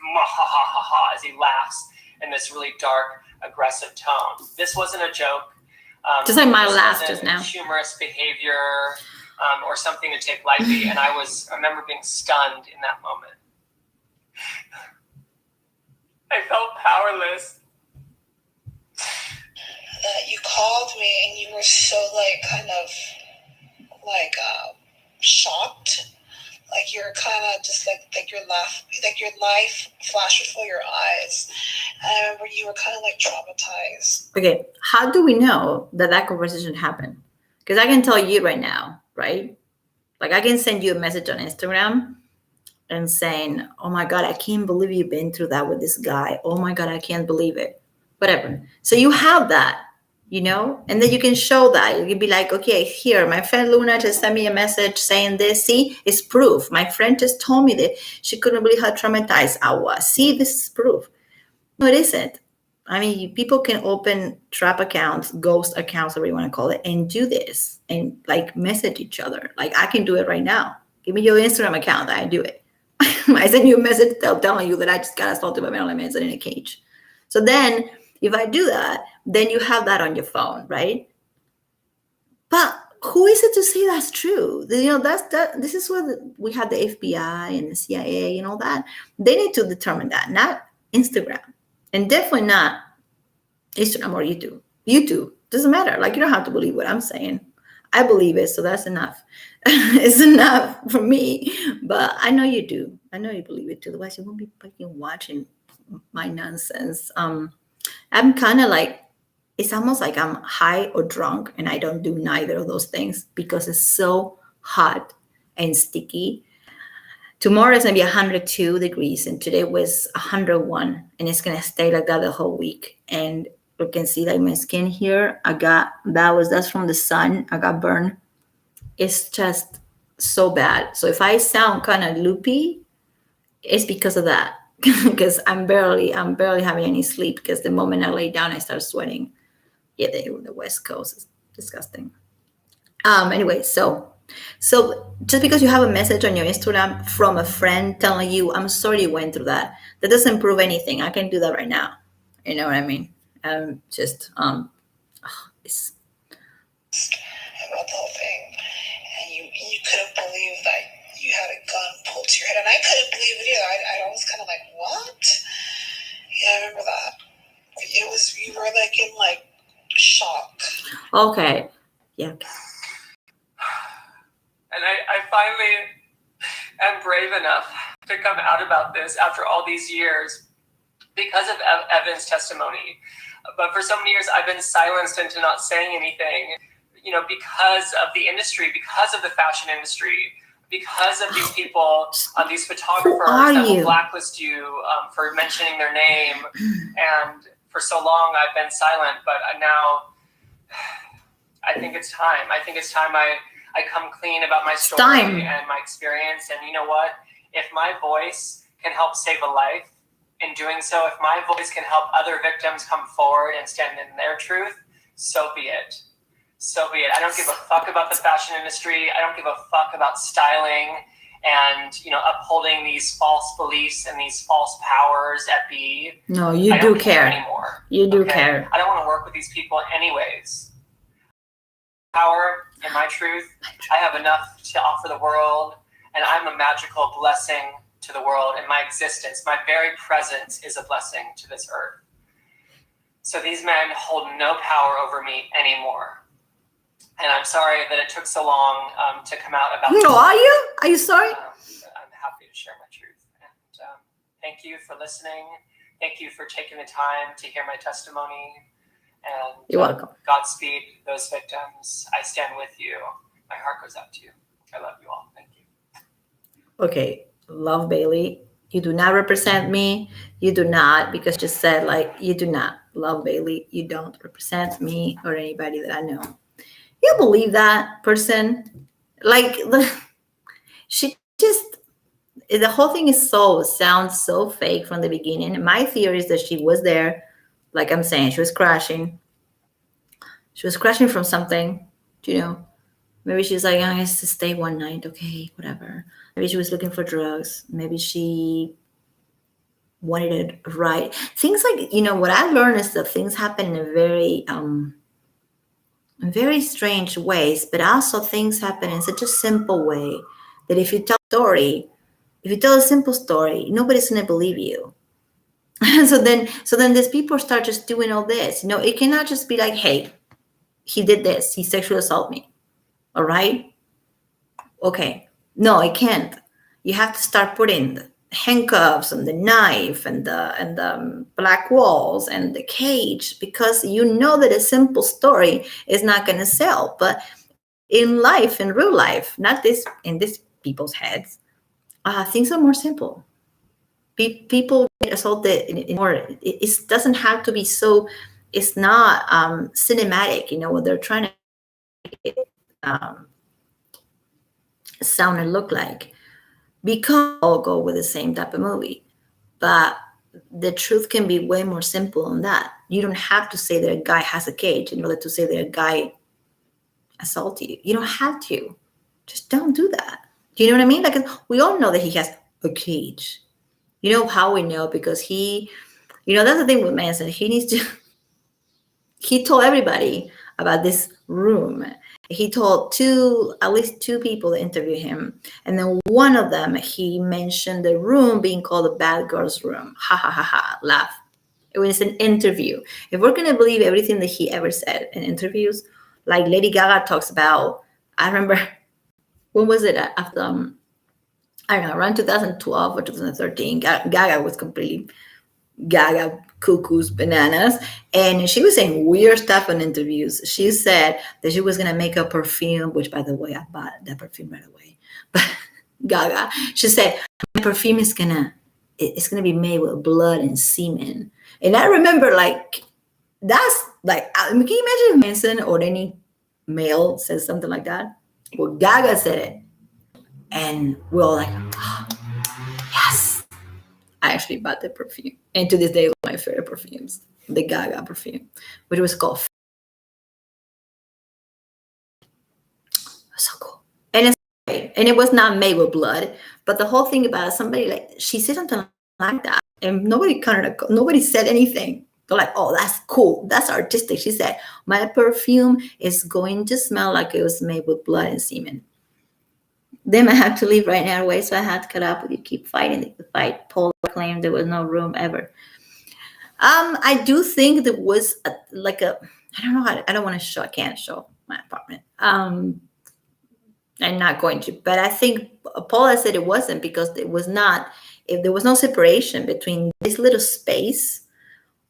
as he laughs in this really dark, aggressive tone. This wasn't a joke. Just like my laugh just now. Humorous behavior, or something to take lightly. And I remember being stunned in that moment. I felt powerless. You called me and you were so kind of shocked. Like you're kind of just like your life flashed before your eyes. And I remember you were kind of traumatized. Okay, how do we know that conversation happened? Because I can tell you right now, right? Like I can send you a message on Instagram and saying, "Oh my God, I can't believe you've been through that with this guy. Oh my God, I can't believe it." Whatever. So you have that, and then you can show that. You can be like, "Okay, here, my friend Luna just sent me a message saying this. See, it's proof. My friend just told me that she couldn't believe how traumatized I was. See, this is proof." No, it isn't. I mean, people can open trap accounts, ghost accounts, whatever you want to call it, and do this and message each other. Like I can do it right now. Give me your Instagram account. I do it. I send you a message telling you that I just got assaulted by Melanie Martinez in a cage. So then, if I do that, then you have that on your phone, right? But who is it to say that's true? This is where we have the FBI and the CIA and all that. They need to determine that, not Instagram, and definitely not Instagram or YouTube. YouTube doesn't matter. You don't have to believe what I'm saying. I believe it, so that's enough. It's enough for me. But I know you do. I know you believe it too. Otherwise, you won't be fucking watching my nonsense. I'm kind of it's almost like I'm high or drunk, and I don't do neither of those things because it's so hot and sticky. Tomorrow is going to be 102 degrees, and today was 101, and it's going to stay like that the whole week. And you can see my skin here. That's from the sun. I got burned. It's just so bad. So if I sound kind of loopy, it's because of that. Because I'm barely having any sleep, because the moment I lay down, I start sweating. Yeah, the West Coast is disgusting. Anyway, so just because you have a message on your Instagram from a friend telling you, "I'm sorry you went through that," that doesn't prove anything. I can do that right now. You know what I mean? It's about the whole thing, and you couldn't believe that you had could, and I couldn't believe it either. I was kind of like, what? Yeah, I remember that. It was, you were like in like shock. Okay. Yeah. And I finally am brave enough to come out about this after all these years because of Evan's testimony. But for so many years, I've been silenced into not saying anything, because of the industry, because of the fashion industry, because of these people, these photographers that will blacklist you for mentioning their name. And for so long, I've been silent, but now I think it's time. I think it's time I come clean about my story and my experience. And you know what? If my voice can help save a life in doing so, if my voice can help other victims come forward and stand in their truth, so be it. So be it. I don't give a fuck about the fashion industry. I don't give a fuck about styling and, upholding these false beliefs and these false powers at the... No, you do care anymore. You do care. I don't want to work with these people anyways. Power in my truth, I have enough to offer the world, and I'm a magical blessing to the world, and my existence, my very presence is a blessing to this earth. So these men hold no power over me anymore. And I'm sorry that it took so long to come out about this. No, are you? Are you sorry? I'm happy to share my truth. And thank you for listening. Thank you for taking the time to hear my testimony. And you're welcome. Godspeed those victims. I stand with you. My heart goes out to you. I love you all. Thank you. Okay, Love Bailey. You do not represent me. You do not, because just said you do not. Love Bailey. You don't represent me or anybody that I know. You believe that person? She just, the whole thing sounds so fake from the beginning. My theory is that she was there, like I'm saying, she was crashing. She was crashing from something, Maybe she was like, I have to stay one night. Okay, whatever. Maybe she was looking for drugs. Maybe she wanted it right. Things like, what I learned is that things happen in very strange ways, but also things happen in such a simple way that if you tell a simple story, nobody's going to believe you. so then these people start just doing all this. It cannot just be like, hey, he did this. He sexually assaulted me. All right. Okay. No, I can't. You have to start putting the handcuffs and the knife and the black walls and the cage, because that a simple story is not going to sell. But in life, in real life, not in these people's heads, things are more simple. People get assaulted more. It doesn't have to be so. It's not cinematic. What they're trying to sound and look like, because all go with the same type of movie. But the truth can be way more simple than that. You don't have to say that a guy has a cage in order to say that a guy assaulted you. You don't have to. Just don't do that. Do you know what I mean? Like, we all know that he has a cage. You know how we know? Because that's the thing with Manson. He told everybody about this room. He told at least two people that interviewed him. And then one of them, he mentioned the room being called the bad girl's room. Ha, ha, ha, ha, laugh. It was an interview. If we're going to believe everything that he ever said in interviews, like Lady Gaga talks about, I remember, when was it? After, I don't know, around 2012 or 2013, Gaga was completely Gaga, cuckoos, bananas. And she was saying weird stuff in interviews. She said that she was going to make a perfume, which, by the way, I bought that perfume right away. But Gaga, she said, my perfume is it's going to be made with blood and semen. And I remember, that's can you imagine if Manson or any male says something like that? Well, Gaga said it. And we're all like, oh, yes. I actually bought the perfume. And to this day, one of my favorite perfumes, the Gaga perfume, which was called. It was so cool. And it was not made with blood. But the whole thing about somebody, she said something like that. And nobody said anything. They're like, oh, that's cool. That's artistic. She said, my perfume is going to smell like it was made with blood and semen. Then I had to leave right now away, so I had to cut up with you. Keep fighting the fight. Paul claimed there was no room ever. I do think there was like a, I don't know how I don't want to show, I can't show my apartment. I'm not going to, but I think Paula said it wasn't because it was not, if there was no separation between this little space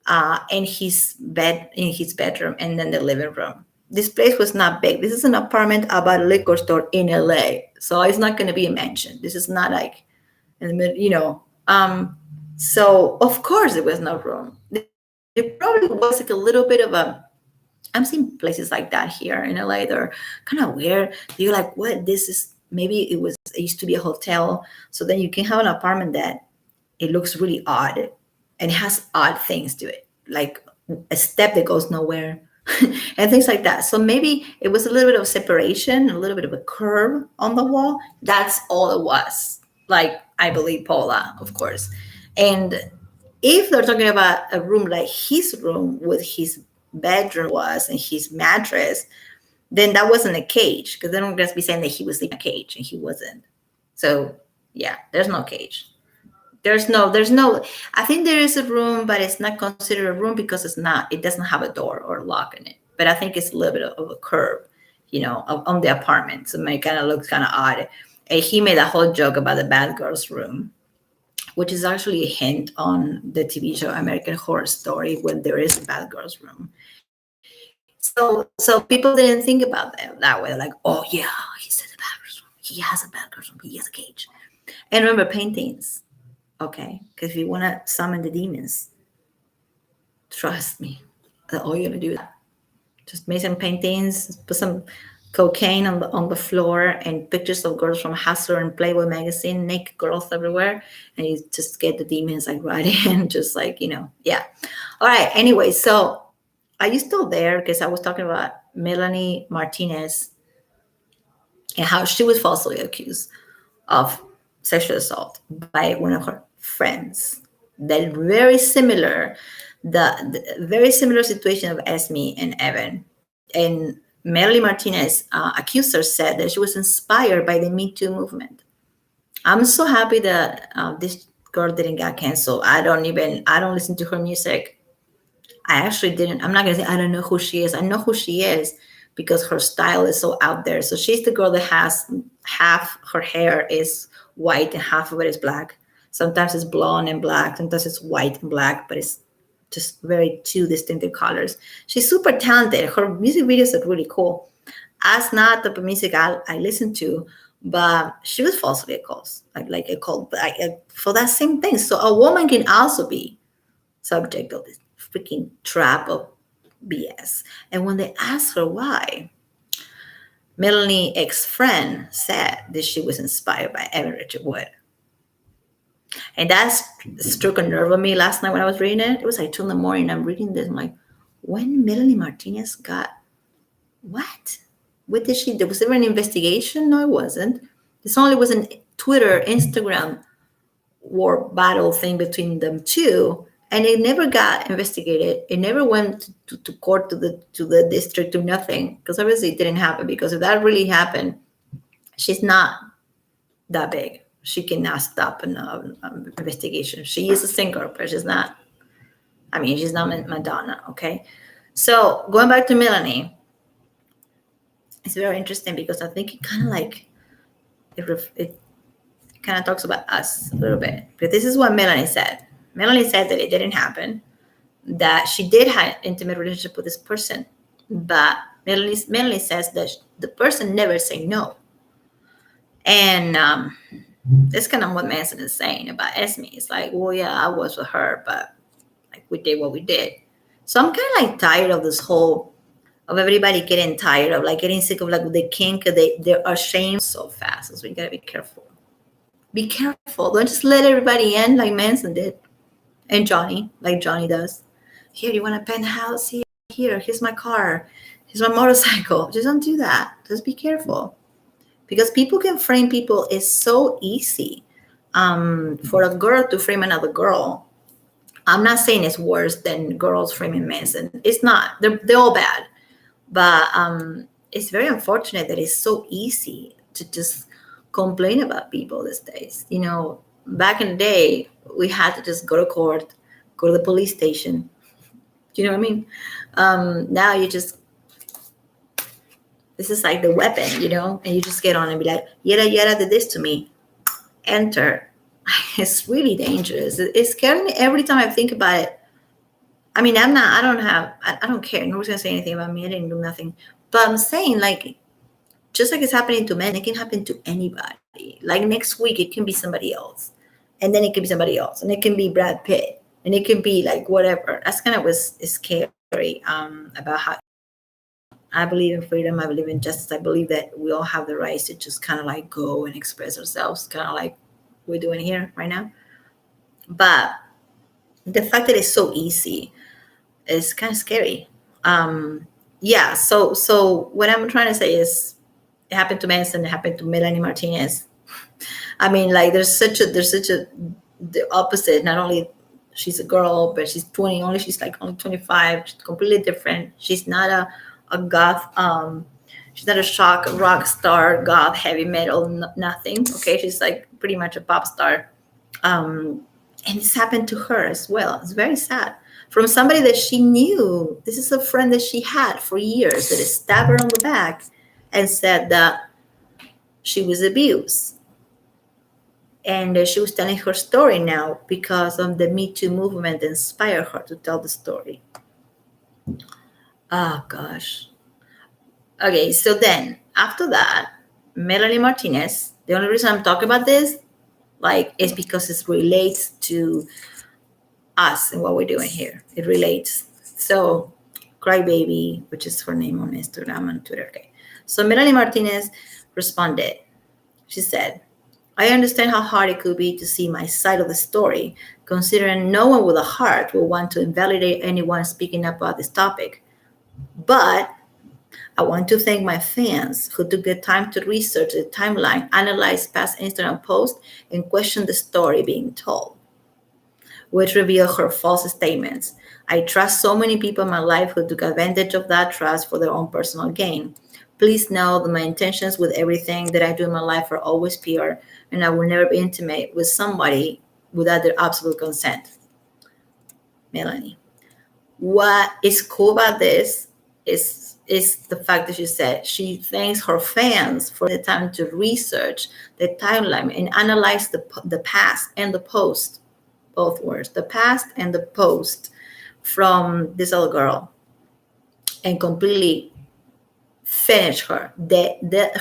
and his bed in his bedroom and then the living room. This place was not big. This is an apartment about a liquor store in LA. So it's not going to be a mansion. This is not like, you know, so of course there was no room. There probably was like a little bit of a, I'm seeing places like that here in LA. They're kind of weird. You're like, what? This is, maybe it used to be a hotel. So then you can have an apartment that it looks really odd and it has odd things to it, like a step that goes nowhere and things like that. So maybe it was a little bit of separation, a little bit of a curve on the wall. That's all it was. Like, I believe Paula, of course. And if they're talking about a room like his room with his bedroom was and his mattress, then that wasn't a cage, because then we're going to be saying that he was sleeping in a cage and he wasn't. So yeah, there's no cage. There's no, I think there is a room, but it's not considered a room because it doesn't have a door or a lock in it. But I think it's a little bit of a curve, on the apartment. So it kind of looks kind of odd. And he made a whole joke about the bad girl's room, which is actually a hint on the TV show American Horror Story when there is a bad girl's room. So people didn't think about that way. Like, oh yeah, he said a bad girl's room. He has a bad girl's room. He has a cage. And remember, paintings. Okay, because if you want to summon the demons, trust me, all you're gonna do is just make some paintings, put some cocaine on the floor, and pictures of girls from Hustler and Playboy magazine, naked girls everywhere, and you just get the demons like right in, just like yeah. All right. Anyway, so are you still there? Because I was talking about Melanie Martinez and how she was falsely accused of sexual assault by one of her friends. That very similar, the very similar situation of Esme and Evan. And Melanie Martinez, accuser, said that she was inspired by the Me Too movement. I'm so happy that this girl didn't get canceled. I don't listen to her music. I actually didn't. I'm not gonna say I don't know who she is. I know who she is because her style is so out there. So she's the girl that has half her hair is white and half of it is black. Sometimes it's blonde and black. Sometimes it's white and black, but it's just very two distinctive colors. She's super talented. Her music videos are really cool. That's not the type of music I listen to, but she was falsely accused, for that same thing. So a woman can also be subject of this freaking trap of BS. And when they asked her why, Melanie ex-friend said that she was inspired by Evan Richard Wood. And that struck a nerve on me last night when I was reading it. It was like 2 a.m. I'm reading this. I'm like, when Melanie Martinez got what? What did she do? Was there an investigation? No, it wasn't. This only was a Twitter, Instagram war battle thing between them two. And it never got investigated. It never went to court, to the district, to nothing. Because obviously it didn't happen. Because if that really happened, she's not that big. She cannot stop an investigation. She is a singer, but she's not. She's not Madonna. Okay. So going back to Melanie, it's very interesting because I think it kind of like it kind of talks about us a little bit. But this is what Melanie said. Melanie said that it didn't happen, that she did have intimate relationship with this person, but Melanie says that the person never said no. And that's kind of what Manson is saying about Esme. It's like, well, yeah, I was with her, but like we did what we did. So I'm kind of like tired of this whole, of everybody getting tired of like getting sick of like the kink. They're ashamed so fast. So we gotta be careful. Be careful. Don't just let everybody in like Manson did. And Johnny, like Johnny does. Here, you want a penthouse? Here's my car. Here's my motorcycle. Just don't do that. Just be careful. Because people can frame people. It's so easy for a girl to frame another girl. I'm not saying it's worse than girls framing Manson. It's not. They're all bad. But it's very unfortunate that it's so easy to just complain about people these days. Back in the day, we had to just go to court, go to the police station. Do you know what I mean? Now you just, this is like the weapon, and you just get on and be like, yada yada did this to me. Enter. It's really dangerous. It's scaring me every time I think about it. I mean, I don't care. Nobody's gonna say anything about me. I didn't do nothing. But I'm saying, like, just like it's happening to men, it can happen to anybody. Like next week, it can be somebody else. And then it can be somebody else. And it can be Brad Pitt. And it can be like whatever. That's kind of what's scary about how I believe in freedom. I believe in justice. I believe that we all have the rights to just kind of like go and express ourselves, kind of like we're doing here right now. But the fact that it's so easy is kind of scary. Yeah. So what I'm trying to say is, it happened to Manson. It happened to Melanie Martinez. I mean, like there's such a the opposite. Not only she's a girl, but she's 20. She's like only 25. She's completely different. She's not a goth. She's not a shock rock star, goth, heavy metal, nothing. Okay, she's like pretty much a pop star. And this happened to her as well. It's very sad. From somebody that she knew. This is a friend that she had for years that stabbed her on the back and said that she was abused. And she was telling her story now because of the Me Too movement inspired her to tell the story. Oh, gosh. Okay, so then after that, Melanie Martinez, the only reason I'm talking about this, like, is because it relates to us and what we're doing here. It relates. So, Crybaby, which is her name on Instagram and Twitter. Okay. So Melanie Martinez responded. She said, I understand how hard it could be to see my side of the story, considering no one with a heart will want to invalidate anyone speaking up about this topic. But I want to thank my fans who took the time to research the timeline, analyze past Instagram posts, and question the story being told, which revealed her false statements. I trust so many people in my life who took advantage of that trust for their own personal gain. Please know that my intentions with everything that I do in my life are always pure, and I will never be intimate with somebody without their absolute consent. Melanie. What is cool about this is the fact that she said she thanks her fans for the time to research the timeline and analyze the past and the post, both words, the past and the post from this little girl, and completely finish her.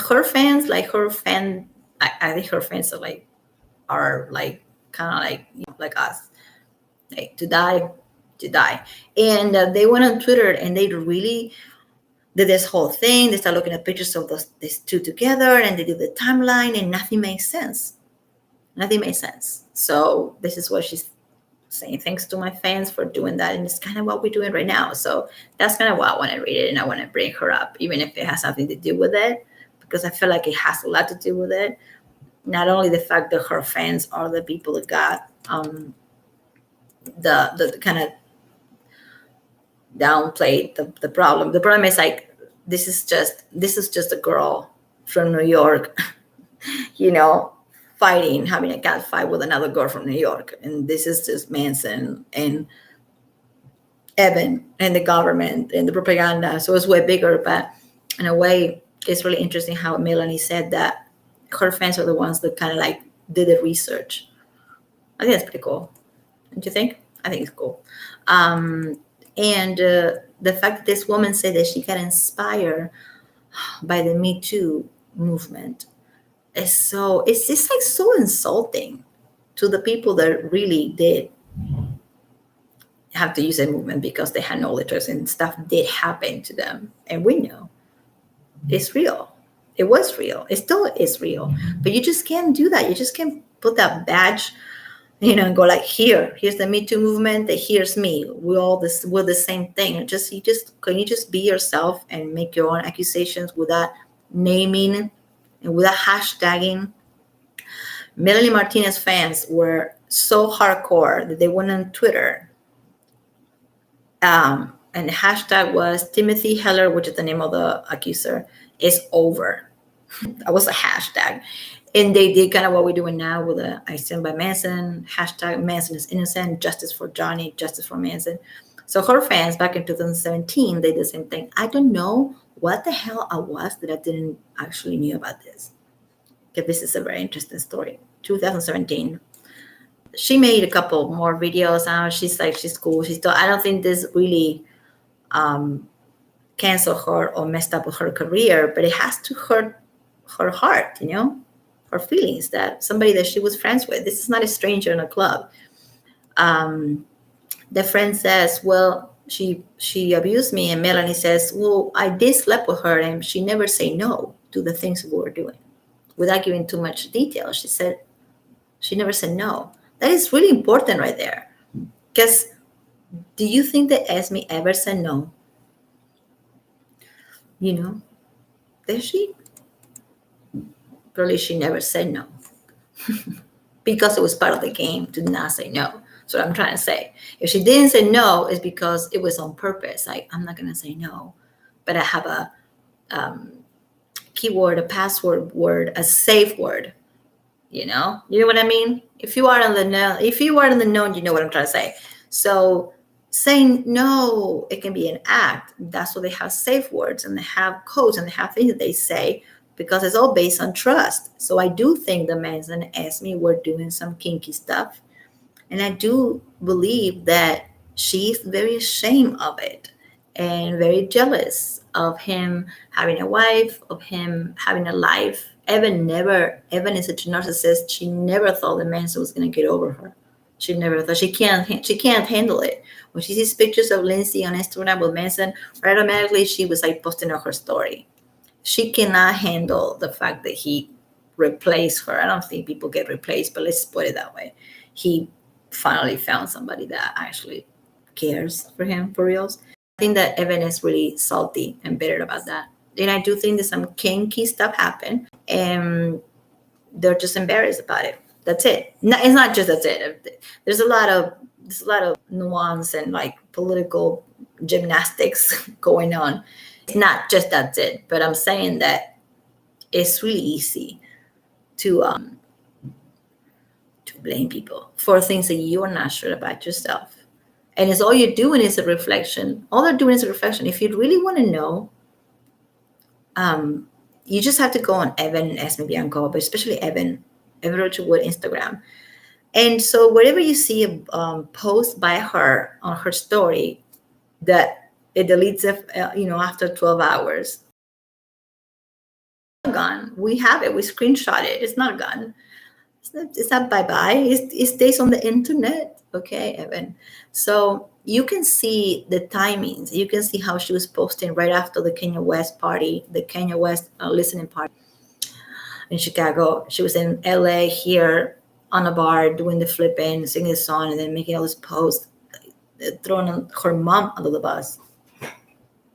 Her fans, like her fan, I think her fans are like kind of like us, like to die, and they went on Twitter and they really did this whole thing. They start looking at pictures of these two together, and they did the timeline, and nothing makes sense. Nothing makes sense. So this is what she's saying. Thanks to my fans for doing that, and it's kind of what we're doing right now. So that's kind of why I want to read it, and I want to bring her up, even if it has something to do with it, because I feel like it has a lot to do with it. Not only the fact that her fans are the people that got the kind of downplayed the problem. The problem is like this is just a girl from New York, fighting, having a cat fight with another girl from New York, and this is just Manson and Evan and the government and the propaganda. So it's way bigger, but in a way, it's really interesting how Melanie said that her fans are the ones that kind of like did the research. I think that's pretty cool. Don't you think? I think it's cool. And the fact that this woman said that she got inspired by the Me Too movement it's just like so insulting to the people that really did have to use that movement because they had no literacy and stuff did happen to them. And we know it's real. It was real. It still is real. But you just can't do that. You just can't put that badge, and go like, here's the Me Too movement. Here's me. We're the same thing. Can you just be yourself and make your own accusations without naming and without hashtagging? Melanie Martinez fans were so hardcore that they went on Twitter. And the hashtag was Timothy Heller, which is the name of the accuser, is over. That was a hashtag. And they did kind of what we're doing now with the I Stand by Manson, hashtag Manson is innocent, justice for Johnny, justice for Manson. So her fans back in 2017, they did the same thing. I don't know what the hell I was that I didn't actually knew about this. Because this is a very interesting story. 2017. She made a couple more videos now. She's like, she's cool. She's still, I don't think this really canceled her or messed up with her career, but it has to hurt her heart, her feelings that somebody that she was friends with. This is not a stranger in a club. The friend says, well, she abused me, and Melanie says, well, I did sleep with her, and she never say no to the things we were doing. Without giving too much detail, she said she never said no. That is really important right there. Because do you think that Esme ever said no? Did she? Probably she never said no. Because it was part of the game to not say no. That's what I'm trying to say. If she didn't say no, it's because it was on purpose. Like, I'm not going to say no, but I have a keyword, a password word, a safe word. You know what I mean? If you are in the know, you know what I'm trying to say. So saying no, it can be an act. That's why they have safe words, and they have codes, and they have things that they say, because it's all based on trust. So I do think the Manson and Esme were doing some kinky stuff. And I do believe that she's very ashamed of it and very jealous of him having a wife, of him having a life. Evan is such a narcissist. She never thought that Manson was going to get over her. She never thought. She can't handle it. When she sees pictures of Lindsay on Instagram with Manson, right, automatically she was like posting on her story. She cannot handle the fact that he replaced her. I don't think people get replaced, but let's put it that way. He finally found somebody that actually cares for him for reals. I think that Evan is really salty and bitter about that. And I do think that some kinky stuff happened, and they're just embarrassed about it. That's it. No, it's not just that's it. There's a lot of nuance and like political gymnastics going on. It's not just that's it. But I'm saying that it's really easy to blame people for things that you are not sure about yourself. And it's all you're doing is a reflection. All they're doing is a reflection. If you really want to know, you just have to go on Evan and Esme Bianco, but especially Evan Roachwood Instagram. And so wherever you see a post by her on her story that it deletes it, after 12 hours. A gun. We have it. We screenshot it. It's not a gun. It's not bye-bye. It stays on the internet. Okay, Evan. So you can see the timings. You can see how she was posting right after the Kanye West party, the Kanye West listening party in Chicago. She was in LA here on a bar doing the flipping, singing the song, and then making all this posts, throwing her mom under the bus.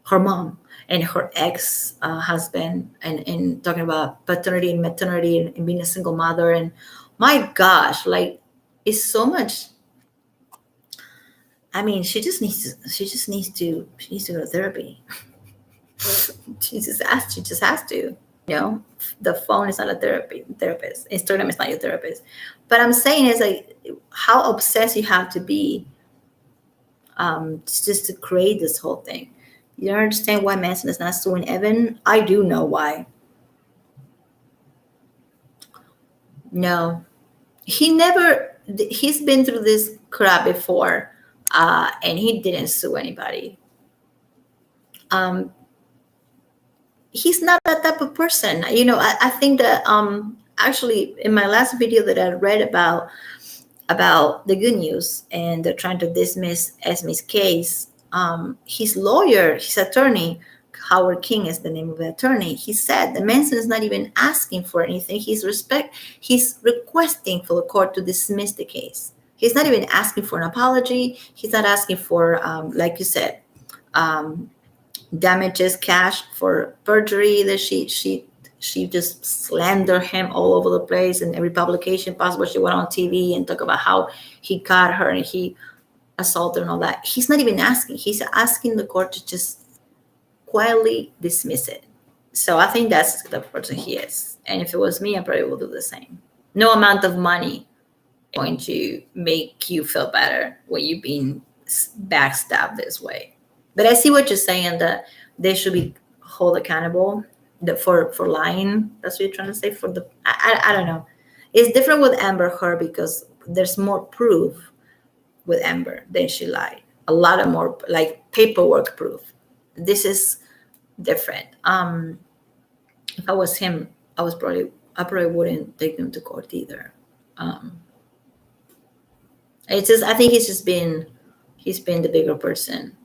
Her mom and her ex-husband, and talking about paternity and maternity and being a single mother. And my gosh, like, it's so much. I mean, she just needs to go to therapy. She just has to. The phone is not a therapist. Instagram is not your therapist. But I'm saying is like how obsessed you have to be just to create this whole thing. You don't understand why Manson is not suing Evan? I do know why. No. He's been through this crap before, and he didn't sue anybody. He's not that type of person. I think that actually in my last video that I read about the good news, and they're trying to dismiss Esme's case, his lawyer, his attorney, Howard King is the name of the attorney, he said that Manson is not even asking for anything. He's requesting for the court to dismiss the case. He's not even asking for an apology. He's not asking for, like you said, damages, cash for perjury that she just slandered him all over the place, and every publication possible. She went on TV and talked about how he caught her and he assaulted and all that. He's not even asking. He's asking the court to just quietly dismiss it. So I think that's the person he is. And if it was me, I probably would do the same. No amount of money is going to make you feel better when you've been backstabbed this way. But I see what you're saying, that they should be held accountable for lying. That's what you're trying to say. For the I don't know. It's different with Amber Heard because there's more proof with Amber than she lied. A lot of more like paperwork proof. This is different. If I was him, I probably wouldn't take them to court either. Um, it's just I think he's been the bigger person.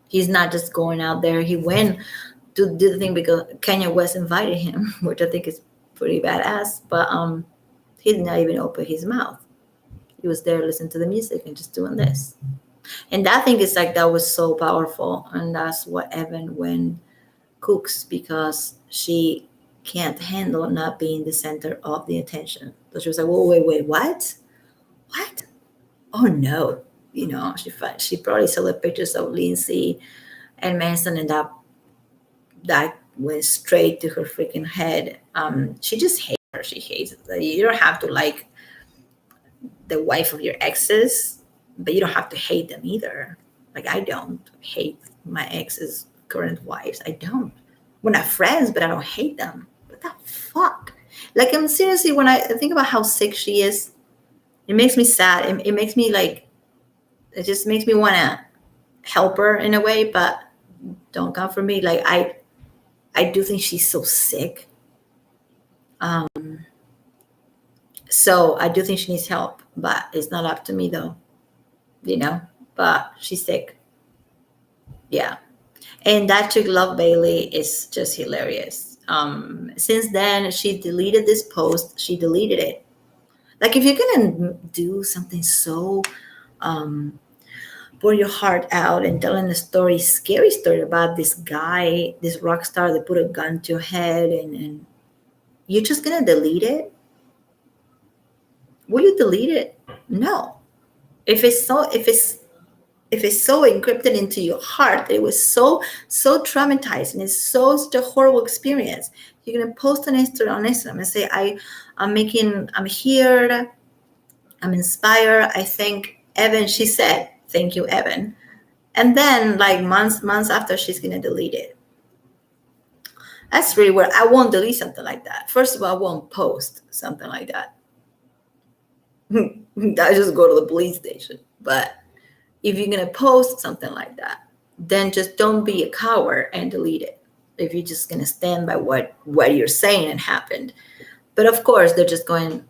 He's not just going out there. He went to do the thing because Kanye West invited him, which I think is pretty badass. But he did not even open his mouth. He was there listening to the music and just doing this. And that thing is like that was so powerful, and that's what Evan when cooks because she can't handle not being the center of the attention. So she was like, "Whoa, wait, what? What? Oh no!" She probably saw the pictures of Lindsay and Manson, and that went straight to her freaking head. She just hates her. She hates it. You don't have to like the wife of your exes, but you don't have to hate them either. Like I don't hate my ex's current wives. I don't. We're not friends, but I don't hate them. What the fuck? Like I'm seriously when I think about how sick she is, it makes me sad. It makes me like it just makes me want to help her in a way, but don't come for me. Like I do think she's so sick. So I do think she needs help, but it's not up to me though, but she's sick. Yeah. And that chick, Love Bailey, is just hilarious. Since then, she deleted this post. She deleted it. Like, if you're going to do something so, pour your heart out and telling a scary story about this guy, this rock star that put a gun to your head, and you're just going to delete it? Will you delete it? No. If it's so encrypted into your heart, it was so traumatizing, it's such a horrible experience, you're gonna post on Instagram and say, I'm here, I'm inspired, I thank Evan. She said, thank you, Evan. And then like months after, she's gonna delete it. That's really where I won't delete something like that. First of all, I won't post something like that. I just go to the police station. But if you're going to post something like that, then just don't be a coward and delete it. If you're just going to stand by what you're saying and happened. But of course, they're just going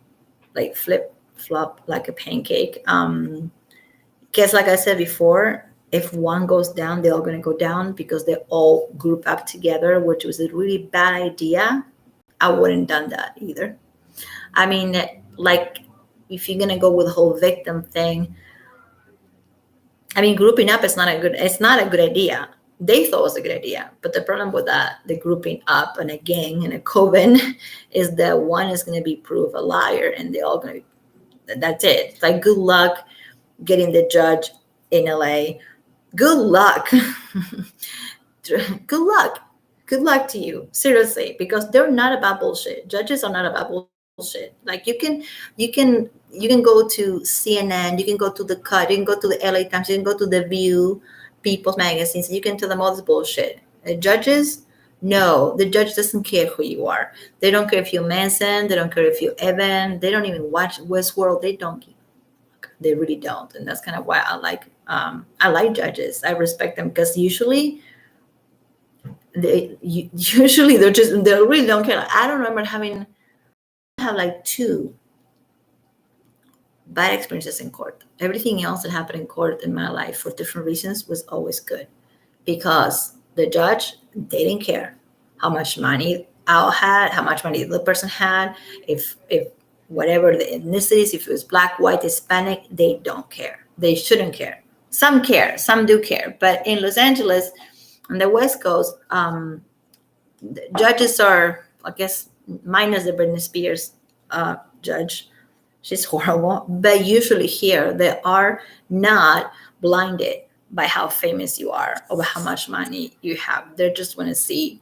like flop like a pancake. Because like I said before, if one goes down, they're all going to go down because they all group up together, which was a really bad idea. I wouldn't done that either. I mean, like if you're going to go with the whole victim thing, I mean, grouping up is not a good idea. They thought it was a good idea. But the problem with that, the grouping up and a gang and a coven is that one is going to be proved a liar and they're all going to be, that's it. It's like, good luck getting the judge in LA. Good luck. Good luck. Good luck to you. Seriously, because they're not about bullshit. Judges are not about bullshit. Like you can go to CNN, you can go to The Cut, you can go to the LA Times, you can go to The View, People's magazines, you can tell them all this bullshit. The judges, no, the judge doesn't care who you are. They don't care if you're Manson, they don't care if you're Evan, they don't even watch Westworld, they don't give. They really don't. And that's kind of why I like judges. I respect them because usually they really don't care. I don't remember have like 2 bad experiences in court. Everything else that happened in court in my life for different reasons was always good because the judge, they didn't care how much money I had, how much money the person had, if whatever the ethnicities, if it was black, white, Hispanic, they don't care. They shouldn't care. Some care, some do care. But in Los Angeles, on the West Coast, the judges are, I guess, minus the Britney Spears judge. She's horrible. But usually here, they are not blinded by how famous you are or how much money you have. They just want to see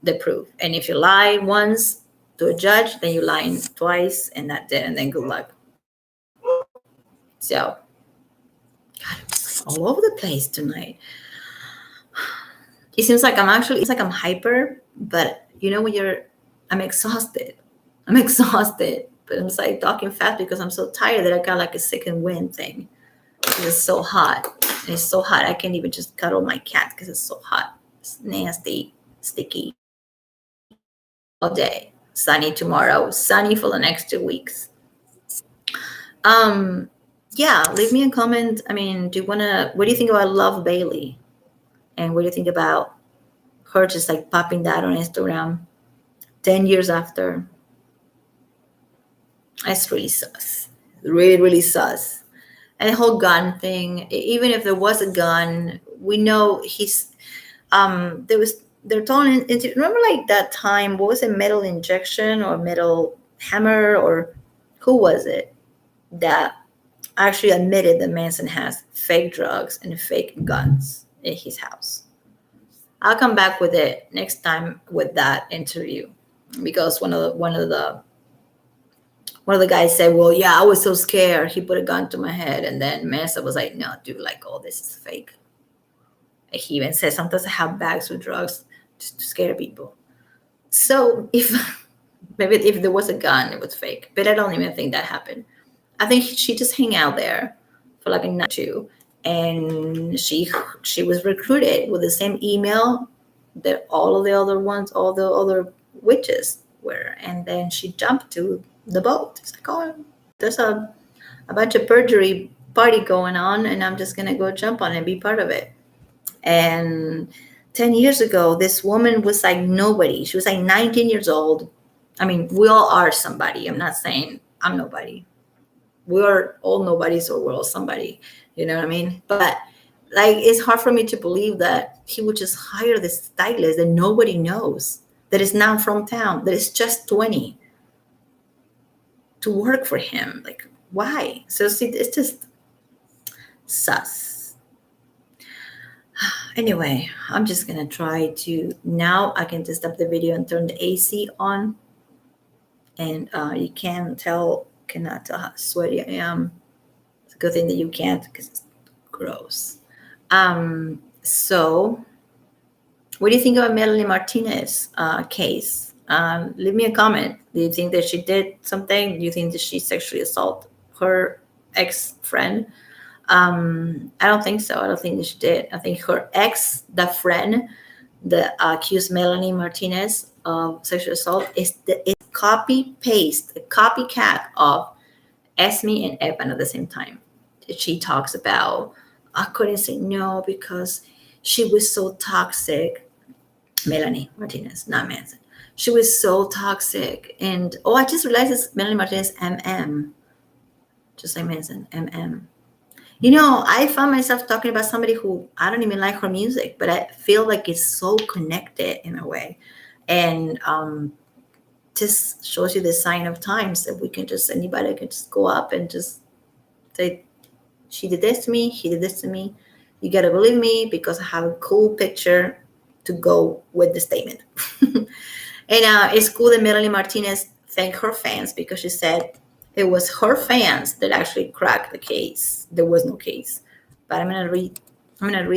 the proof. And if you lie once to a judge, then you lie twice, and that's it. And then good luck. So, God, it's all over the place tonight. It seems like I'm hyper, but you know when I'm exhausted. I'm exhausted, but I'm just like talking fast because I'm so tired that I got like a second wind thing. It's so hot. It's so hot. I can't even just cuddle my cat because it's so hot. It's nasty, sticky. All day. Sunny tomorrow. Sunny for the next 2 weeks. Yeah, leave me a comment. I mean, what do you think about Love Bailey? And what do you think about her just like popping that on Instagram 10 years after? It's really sus. Really, really sus. And the whole gun thing, even if there was a gun, we know they're telling into, remember like that time, what was it, metal injection or metal hammer, or who was it that actually admitted that Manson has fake drugs and fake guns in his house? I'll come back with it next time with that interview, because one of the guys said, well, yeah, I was so scared. He put a gun to my head. And then Manson was like, no, dude, like, all this is fake. He even said sometimes I have bags with drugs just to scare people. So maybe if there was a gun, it was fake. But I don't even think that happened. I think she just hung out there for like a night or two. And she was recruited with the same email that all of the other witches were. And then she jumped to the boat. It's like, oh, there's a bunch of perjury party going on, and I'm just gonna go jump on it and be part of it. And 10 years ago, this woman was like nobody. She was like 19 years old. I mean, we all are somebody. I'm not saying I'm nobody. We're all nobodies, or we're all somebody. You know what I mean? But like, it's hard for me to believe that he would just hire this stylist that nobody knows, that is not from town, that is just 20, to work for him. Like, why? So see, it's just sus. Anyway, I'm just gonna try to, now I can just stop the video and turn the AC on, and you cannot tell how sweaty I am. It's a good thing that you can't, because it's gross. So what do you think about Melanie Martinez case? Leave me a comment. Do you think that she did something? Do you think that she sexually assaulted her ex-friend? I don't think so. I don't think that she did. I think her ex, the friend that accused Melanie Martinez of sexual assault, is copy-paste, a copycat of Esme and Evan at the same time. She talks about, I couldn't say no because she was so toxic. Melanie Martinez, not Manson. She was so toxic. And, oh, I just realized it's Melanie Martinez, MM. Just like Manson, MM. You know, I found myself talking about somebody who I don't even like her music, but I feel like it's so connected in a way. And just shows you the sign of times that anybody can just go up and just say, she did this to me, he did this to me. You got to believe me because I have a cool picture to go with the statement. And it's cool that Melanie Martinez thanked her fans, because she said it was her fans that actually cracked the case. There was no case. But I'm gonna read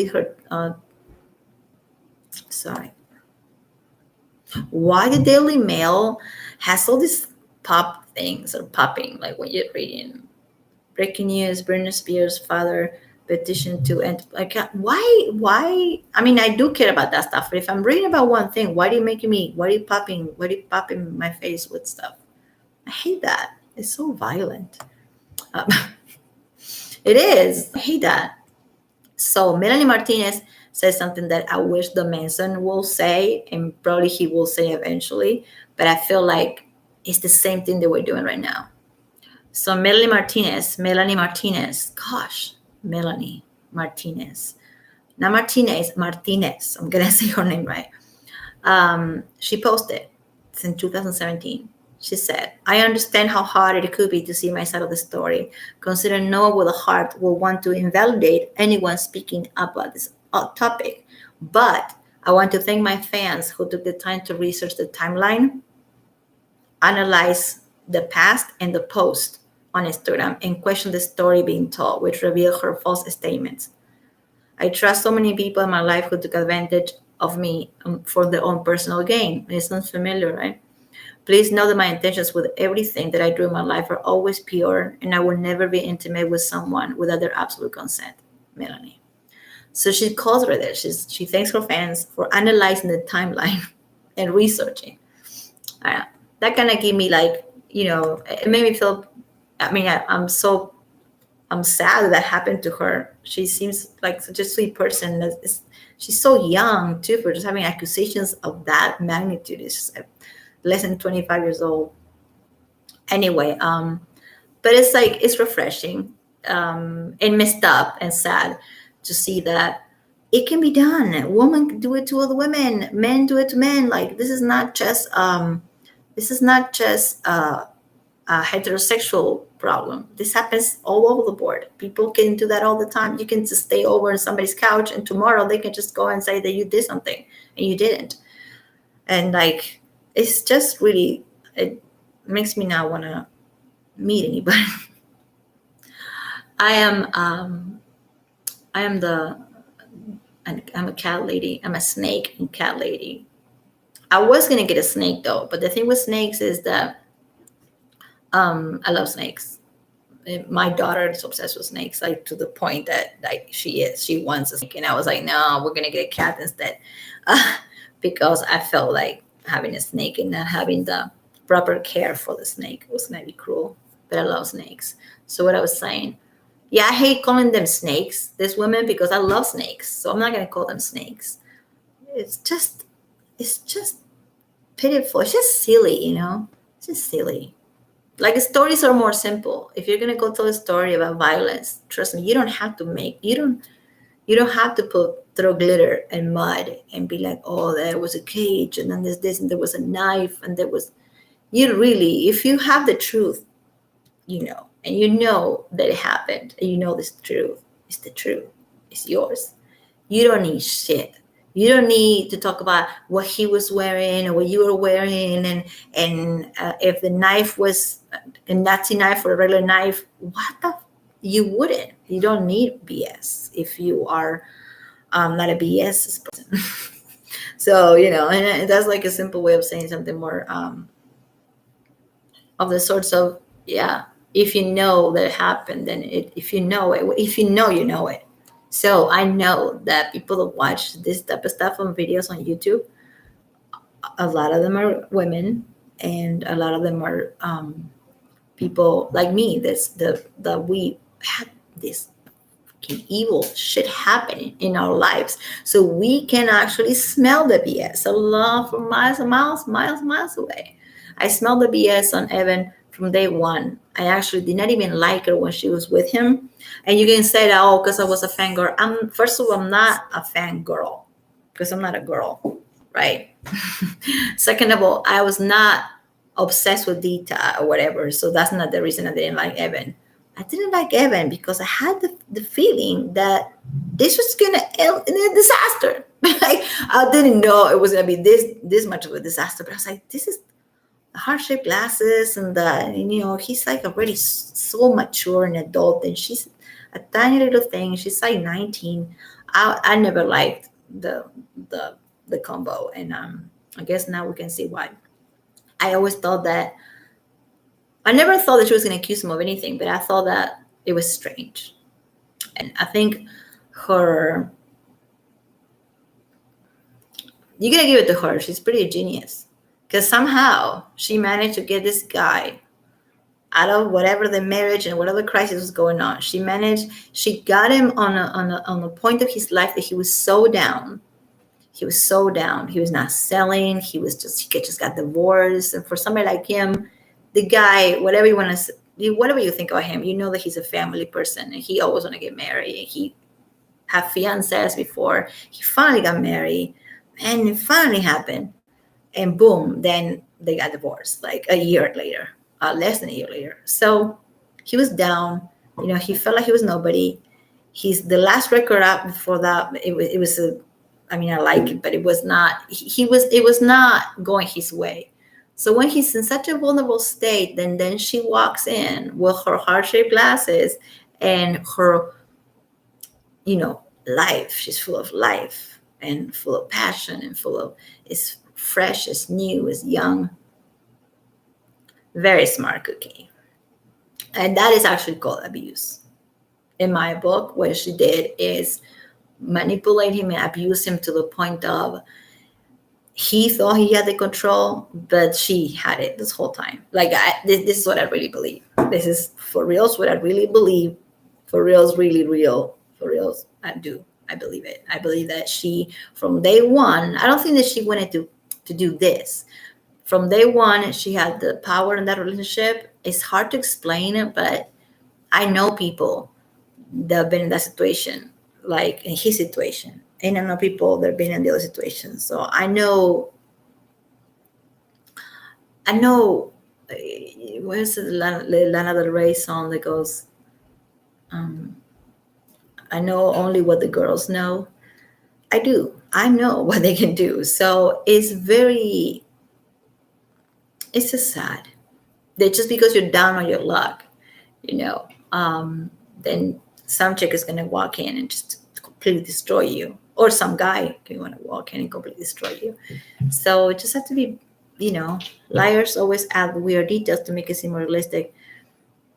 her. Sorry. Why the Daily Mail has all these pop things or popping, like when you're reading breaking news: Britney Spears' father petition to end. Like, why? I mean, I do care about that stuff, but if I'm reading about one thing, why are you popping my face with stuff? I hate that. It's so violent. It is. I hate that. So Melanie Martinez says something that I wish the Manson will say, and probably he will say eventually, but I feel like it's the same thing that we're doing right now. So Melanie Martinez, gosh, Melanie Martinez. Not Martinez, Martinez. I'm going to say her name right. She posted, it's in 2017. She said, I understand how hard it could be to see my side of the story, considering no one with a heart will want to invalidate anyone speaking about this topic. But I want to thank my fans who took the time to research the timeline, analyze the past and the post on Instagram, and question the story being told, which revealed her false statements. I trust so many people in my life who took advantage of me for their own personal gain. It sounds familiar, right? Please know that my intentions with everything that I do in my life are always pure, and I will never be intimate with someone without their absolute consent. Melanie. So she calls her there. She thanks her fans for analyzing the timeline and researching. Uh, that kind of gave me like, it made me feel. I mean, I'm sad that happened to her. She seems like such a sweet person. She's so young too for just having accusations of that magnitude. It's just less than 25 years old. Anyway, but it's like it's refreshing and messed up and sad to see that it can be done. Women do it to other women, men do it to men. Like this is not just a heterosexual problem. This happens all over the board. People can do that all the time. You can just stay over on somebody's couch and tomorrow they can just go and say that you did something and you didn't. And like it's just really, it makes me not want to meet anybody. I am I'm a cat lady. I'm a snake and cat lady. I was gonna get a snake though, but the thing with snakes is that I love snakes. My daughter is obsessed with snakes, like to the point that like she wants a snake, and I was like, no, we're gonna get a cat instead, because I felt like having a snake and not having the proper care for the snake was gonna be cruel. But I love snakes. So what I was saying, yeah, I hate calling them snakes, these women, because I love snakes. So I'm not gonna call them snakes. It's just pitiful. It's just silly, It's just silly. Like stories are more simple. If you're gonna go tell a story about violence, trust me, you don't have to you don't have to throw glitter and mud and be like, oh, there was a cage and then there's this and there was a knife and there was, you really, if you have the truth, and you know that it happened and you know this truth, it's the truth, it's yours. You don't need shit. You don't need to talk about what he was wearing or what you were wearing, and if the knife was a Nazi knife or a regular knife. You wouldn't. You don't need BS if you are not a BS person. So and that's like a simple way of saying something more of the sorts of, yeah. If you know that it happened, then if you know it, you know it. So I know that people that watch this type of stuff on videos on YouTube, a lot of them are women, and a lot of them are people like me. That we had this fucking evil shit happening in our lives, so we can actually smell the BS a lot from miles and miles away. I smelled the BS on Evan from day one. I actually did not even like her when she was with him. And you can say that, oh, because I was a fangirl. First of all, I'm not a fangirl because I'm not a girl, right? Second of all, I was not obsessed with Dita or whatever. So that's not the reason I didn't like Evan. I didn't like Evan because I had the feeling that this was going to end in a disaster. Like, I didn't know it was going to be this much of a disaster, but I was like, this is heart-shaped glasses, and he's like already so mature and adult, and she's a tiny little thing. She's like 19. I never liked the combo, and I guess now we can see why. I always thought that I never thought that she was going to accuse him of anything, but I thought that it was strange. And I think you gotta give it to her. She's pretty genius. Because somehow she managed to get this guy out of whatever the marriage and whatever crisis was going on. She got him on a point of his life that he was so down. He was so down. He was not selling. He just got divorced. And for somebody like him, the guy, whatever you think about him, you know that he's a family person and he always want to get married. He had fiancés before. He finally got married, and it finally happened. And boom, then they got divorced like a year later, less than a year later. So he was down. He felt like he was nobody. The last record out before that, it was I mean, I like it, but it was not. It was not going his way. So when he's in such a vulnerable state, then she walks in with her heart-shaped glasses and her, life. She's full of life and full of passion and full of, it's fresh, it's new, it's young. Very smart cookie. And that is actually called abuse. In my book, what she did is manipulate him and abuse him to the point of he thought he had the control, but she had it this whole time. Like, this is what I really believe. This is for reals what I really believe. For reals, really real. For reals, I do. I believe it. I believe that she, from day one, I don't think that she wanted to do this. From day one, she had the power in that relationship. It's hard to explain it, but I know people that have been in that situation, like in his situation. And I know people that have been in the other situation. So I know, where's the Lana Del Rey song that goes, I know only what the girls know. I do. I know what they can do. So it's just sad that just because you're down on your luck, then some chick is going to walk in and just completely destroy you. Or some guy can want to walk in and completely destroy you. So it just has to be, liars always add weird details to make it seem more realistic.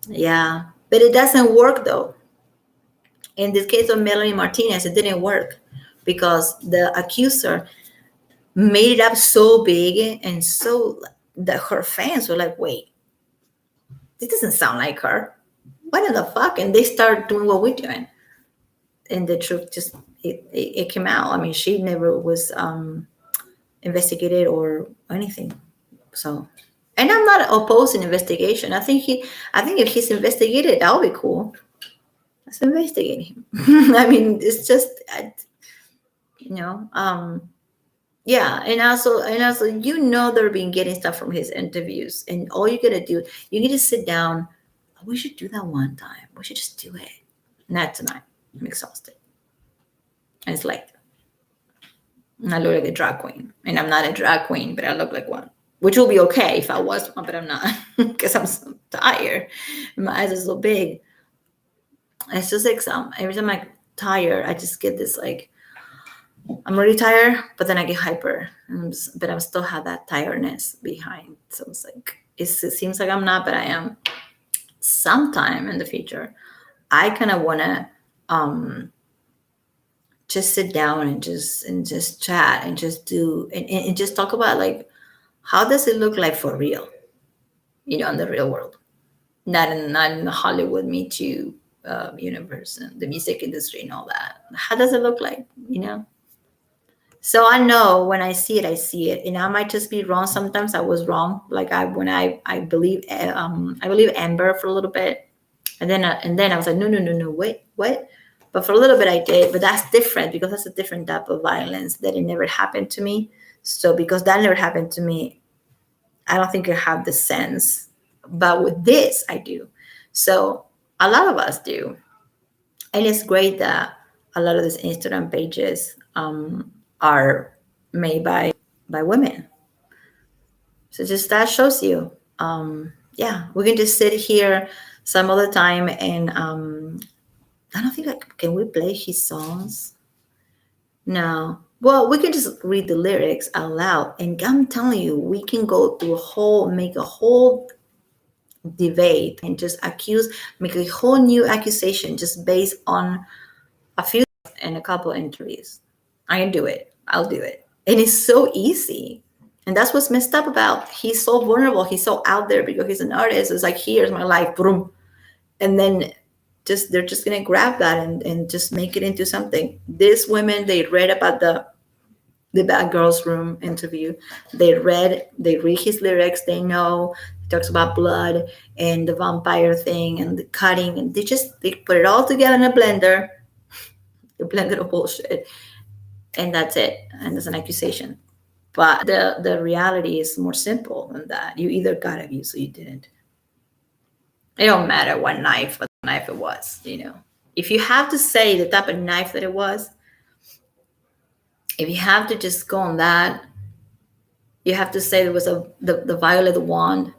Yeah. But it doesn't work though. In this case of Melanie Martinez, it didn't work because the accuser made it up so big and so that her fans were like, wait, this doesn't sound like her. What in the fuck? And they start doing what we're doing. And the truth just, it came out. I mean, she never was investigated or anything. So, and I'm not opposed to investigation. I think if he's investigated, that would be cool. Let's investigate him. I mean, it's just, yeah. And also, they've been getting stuff from his interviews, and all you gotta do, you need to sit down. We should do that one time. We should just do it. Not tonight. I'm exhausted. And it's like, I look like a drag queen, and I'm not a drag queen, but I look like one, which will be okay if I was one, but I'm not because I'm so tired. My eyes are so big. It's just like every time I'm tired, I just get this like, I'm really tired, but then I get hyper, but I still have that tiredness behind. So it's like, it seems like I'm not, but I am. Sometime in the future, I kind of want to just sit down and just chat and just do and just talk about like, how does it look like for real, in the real world, not in the Hollywood Me Too universe and the music industry and all that. How does it look like, So I know when I see it, and I might just be wrong. Sometimes I was wrong. Like I believe Amber for a little bit, and then I was like, no, wait, what? But for a little bit I did, but that's different because that's a different type of violence that it never happened to me. So because that never happened to me, I don't think I have the sense. But with this, I do. So a lot of us do, and it's great that a lot of these Instagram pages are made by women. So just that shows you, yeah, we can just sit here some other time and I don't think can we play his songs? No. Well, we can just read the lyrics out loud, and I'm telling you, we can go through make a whole debate and just make a whole new accusation just based on a few and a couple entries. I can do it. I'll do it. And it's so easy. And that's what's messed up about. He's so vulnerable. He's so out there because he's an artist. It's like, here's my life, boom. And then they're just gonna grab that and just make it into something. These women, they read about the Bad Girls Room interview. They read his lyrics. They know he talks about blood and the vampire thing and the cutting, and they put it all together in a blender. The blender of bullshit, and that's it. And it's an accusation. But the reality is more simple than that. You either got abused or you didn't. It don't matter what knife it was. If you have to say the type of knife that it was, if you have to just go on that, you have to say there was the violet wand.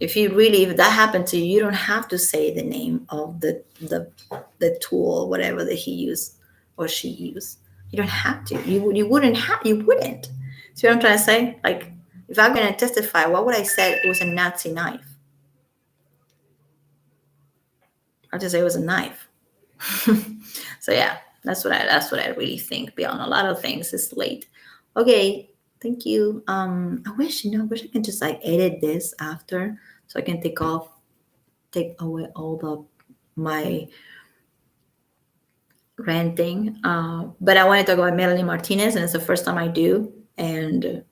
If that happened to you, you don't have to say the name of the tool, whatever that he used or she used. You don't have to. You wouldn't. See what I'm trying to say? Like, if I'm gonna testify, what would I say? It was a Nazi knife. I'll just say it was a knife. So yeah, that's what I really think. Beyond a lot of things, it's late. Okay, thank you. I wish I wish I can just like edit this after, so I can take away all my ranting. But I want to talk about Melanie Martinez, and it's the first time I do, and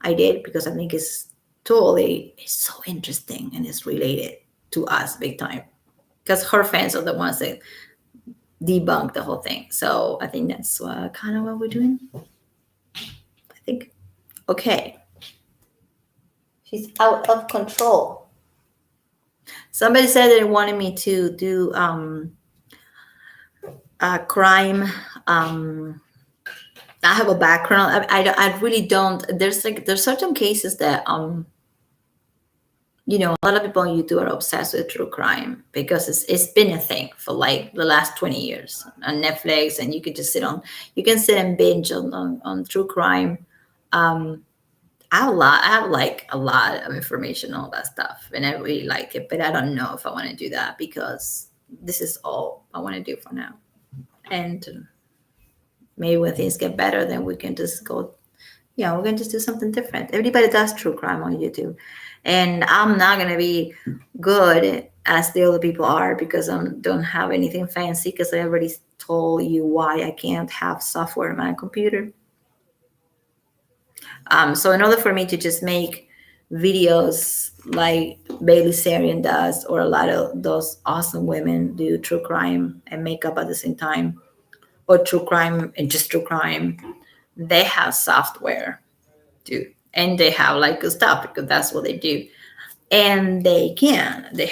I did because I think it's so interesting and it's related to us big time. Because her fans are the ones that debunk the whole thing. So I think that's kind of what we're doing. I think. Okay. She's out of control. Somebody said they wanted me to do crime. I have a background. I really don't. There's certain cases that a lot of people on YouTube are obsessed with true crime because it's been a thing for like the last 20 years on Netflix, and you can just sit and binge on true crime. I have like a lot of information on all that stuff, and I really like it, but I don't know if I want to do that because this is all I want to do for now. And maybe when things get better, then we can just go, we can just do something different. Everybody does true crime on YouTube. And I'm not going to be good as the other people are because I don't have anything fancy, because I already told you why I can't have software on my computer. So in order for me to just make videos like Bailey Sarian does, or a lot of those awesome women do true crime and makeup at the same time, or true crime and just true crime, they have software too. And they have like good stuff because that's what they do. And they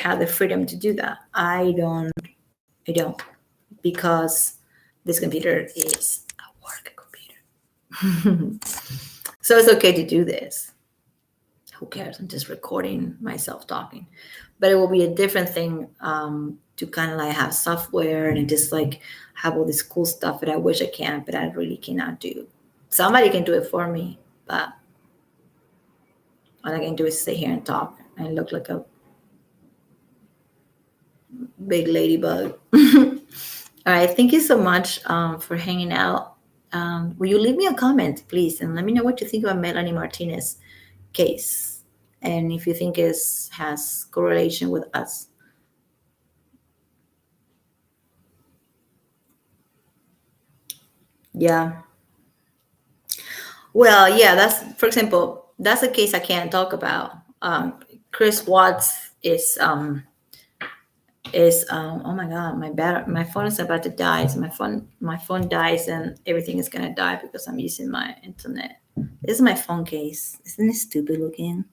have the freedom to do that. I don't, because this computer is a work computer. So it's okay to do this. Who cares? I'm just recording myself talking. But it will be a different thing to kind of like have software and just like have all this cool stuff that I wish I can, but I really cannot do. Somebody can do it for me, but all I can do is sit here and talk and look like a big ladybug. All right. Thank you so much for hanging out. Will you leave me a comment, please, and let me know what you think about Melanie Martinez case, and if you think it has correlation with us. Yeah. Well, yeah, for example, that's a case I can't talk about. Chris Watts is oh my god, my phone is about to die. So my phone dies and everything is gonna die because I'm using my internet. This is my phone case. Isn't it stupid looking?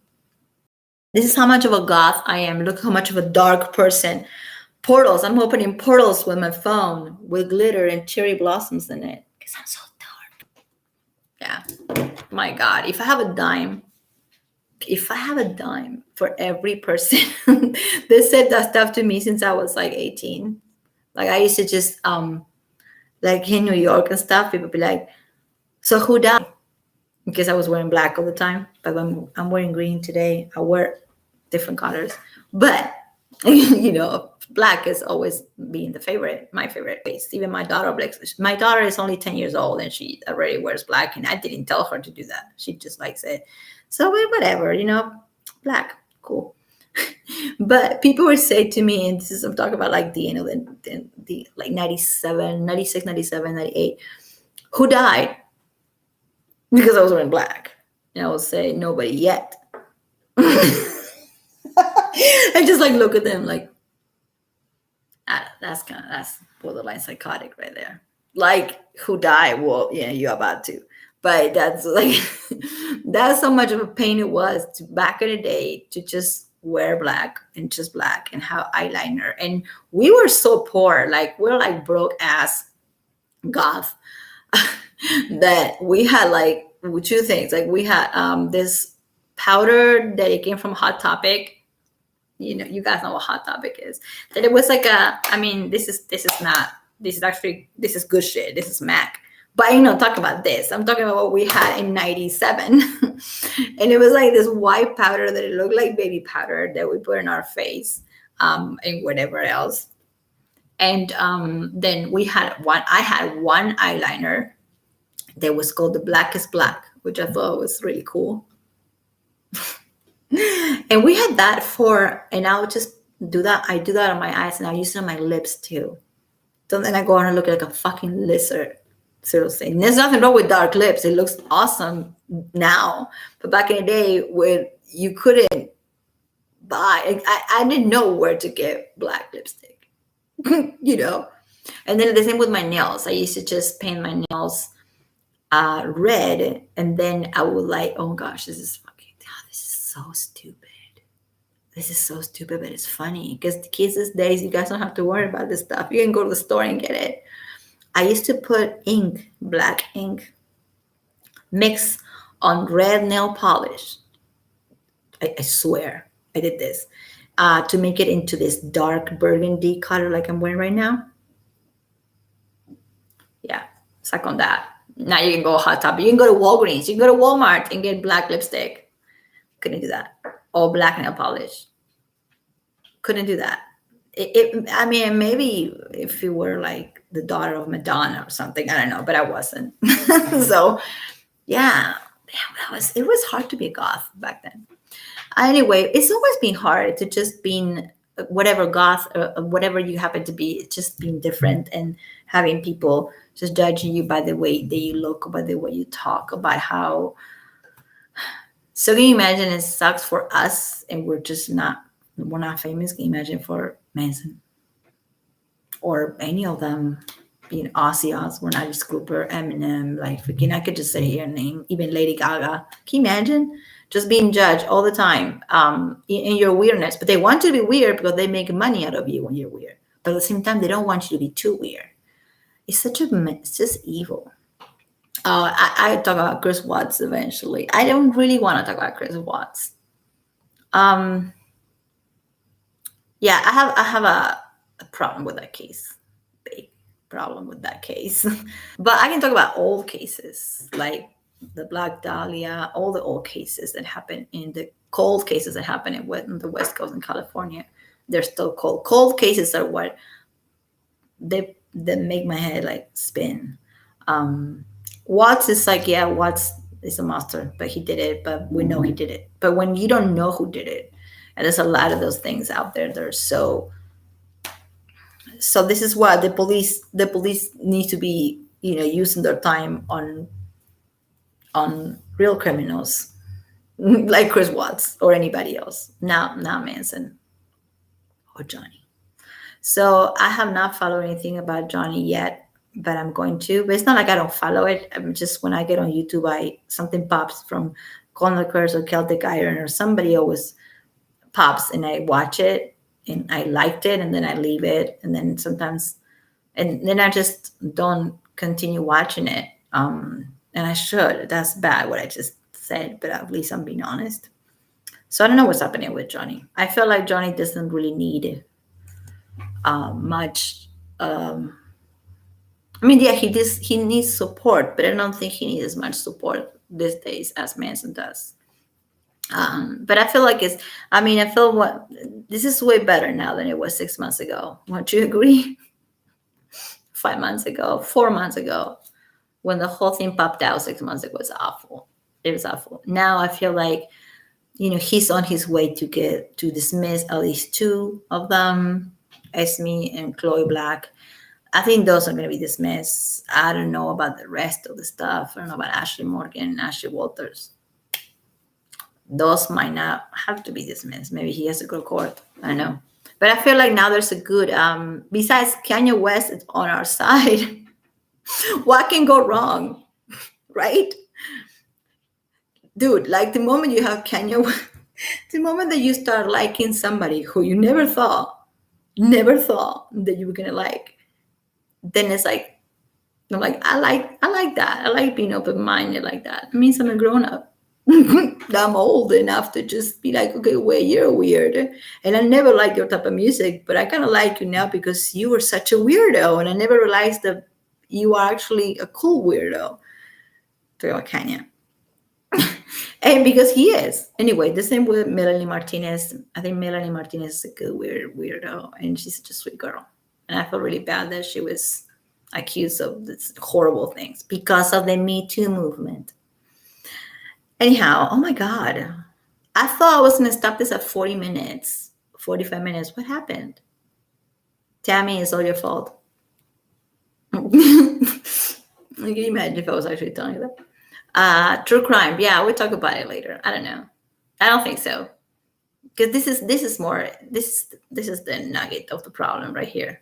This is how much of a goth I am. Look how much of a dark person. Portals. I'm opening portals with my phone with glitter and cherry blossoms in it because I'm so dark. Yeah. My god. If I have a dime for every person that said that stuff to me since I was like 18. Like I used to just like in New York and stuff, people be like, so who died? Because I was wearing black all the time. But I'm wearing green today. I wear different colors. But black is always being my favorite face. Even my daughter is only 10 years old and she already wears black, and I didn't tell her to do that. She just likes it. So whatever, black, cool. But people would say to me, and I'm talking about like the like 97, 96, 97, 98, who died? Because I was wearing black. And I would say nobody yet. I just like look at them like, that's borderline psychotic right there. Like, who died? Well, yeah, you're about to. But that's like, that's how much of a pain it was back in the day to just wear black and have eyeliner. And we were so poor. Like, we're like broke ass goth. that we had like two things. Like we had this powder that it came from Hot Topic. You know, you guys know what Hot Topic is. That it was like I mean, this is not, this is actually, this is good shit. This is Mac. But I'm not talking about this. I'm talking about what we had in 97. And it was like this white powder that it looked like baby powder that we put in our face, and whatever else. And then I had one eyeliner that was called the Blackest Black, which I thought was really cool. And we had that and I would just do that. I do that on my eyes, and I use it on my lips too. So then I go on and look like a fucking lizard. Seriously. And there's nothing wrong with dark lips. It looks awesome now. But back in the day when you couldn't buy, I didn't know where to get black lipstick, you know? And then the same with my nails. I used to just paint my nails red, and then I would like, oh gosh, this is so stupid. This is so stupid, but it's funny because the kids these days, you guys don't have to worry about this stuff. You can go to the store and get it. I used to put ink, black ink, mix on red nail polish. I swear I did this to make it into this dark burgundy color like I'm wearing right now. Yeah, suck on that. Now you can go Hot Topic. You can go to Walgreens. You can go to Walmart and get black lipstick. Couldn't do that. Or black nail polish. Couldn't do that. I mean, maybe if you were like the daughter of Madonna or something, I don't know, but I wasn't. So, yeah, it was hard to be a goth back then. Anyway, it's always been hard to just being whatever goth or whatever you happen to be, just being different and having people just judging you by the way that you look, by the way you talk, about how. So can you imagine it sucks for us and we're not famous? Can you imagine for Manson or any of them, being Ozzy Osbourne, Alice Cooper, Eminem, like freaking, I could just say your name, even Lady Gaga. Can you imagine just being judged all the time in your weirdness? But they want you to be weird because they make money out of you when you're weird. But at the same time, they don't want you to be too weird. It's just evil. I talk about Chris Watts eventually. I don't really want to talk about Chris Watts. Yeah, I have a problem with that case. Big problem with that case. But I can talk about old cases like the Black Dahlia, all the old cases that happen in the cold cases that happen in the West Coast in California. They're still cold. Cold cases are what they make my head like spin. Watts is like, yeah, Watts is a monster, but he did it, but we know he did it. But when you don't know who did it, and there's a lot of those things out there that are so this is why the police need to be, using their time on real criminals like Chris Watts or anybody else, not Manson or Johnny. So I have not followed anything about Johnny yet, but I'm going to. But it's not like I don't follow it. I'm just, when I get on YouTube, something pops from Conquerors or Celtic Iron or somebody always pops and I watch it and I liked it and then I leave it, and then sometimes, and then I just don't continue watching it. And I should. That's bad what I just said, but at least I'm being honest. So I don't know what's happening with Johnny. I feel like Johnny doesn't really need much. I mean, yeah, he needs support, but I don't think he needs as much support these days as Manson does. But I feel like this is way better now than it was 6 months ago. Won't you agree? 5 months ago, 4 months ago, when the whole thing popped out 6 months ago, it was awful. It was awful. Now I feel like, he's on his way to dismiss at least two of them, Esme and Chloe Black. I think those are going to be dismissed. I don't know about the rest of the stuff. I don't know about Ashley Morgan and Ashley Walters. Those might not have to be dismissed. Maybe he has to go to court. I don't know. But I feel like now there's a good, besides Kanye West is on our side. What can go wrong? Right? Dude, like the moment you have Kanye West, the moment that you start liking somebody who you never thought that you were going to like, then it's like, I'm like, I like that. I like being open-minded like that. It means I'm a grown-up. I'm old enough to just be like, okay, well, you're weird. And I never liked your type of music, but I kind of like you now because you were such a weirdo. And I never realized that you are actually a cool weirdo. To Kenya. And because he is. Anyway, the same with Melanie Martinez. I think Melanie Martinez is a good weirdo, and she's such a sweet girl. And I feel really bad that she was accused of this horrible things because of the Me Too movement. Anyhow, oh my God. I thought I was going to stop this at 40 minutes, 45 minutes. What happened? Tammy, it's all your fault. Can you imagine if I was actually telling you that? True crime. Yeah, we'll talk about it later. I don't know. I don't think so. Because this is more this is the nugget of the problem right here.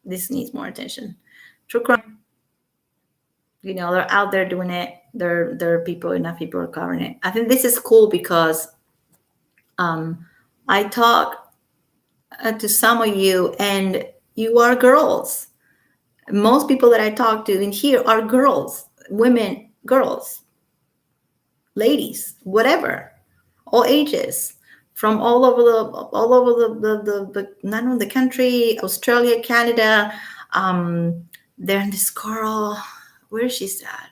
This needs more attention. True crime. They're out there doing it. There are people, enough people are covering it. I think this is cool because I talk to some of you, and you are girls. Most people that I talk to in here are girls, women, girls, ladies, whatever, all ages, from all over the not only the country, Australia, Canada. They're in this girl. Where is she at?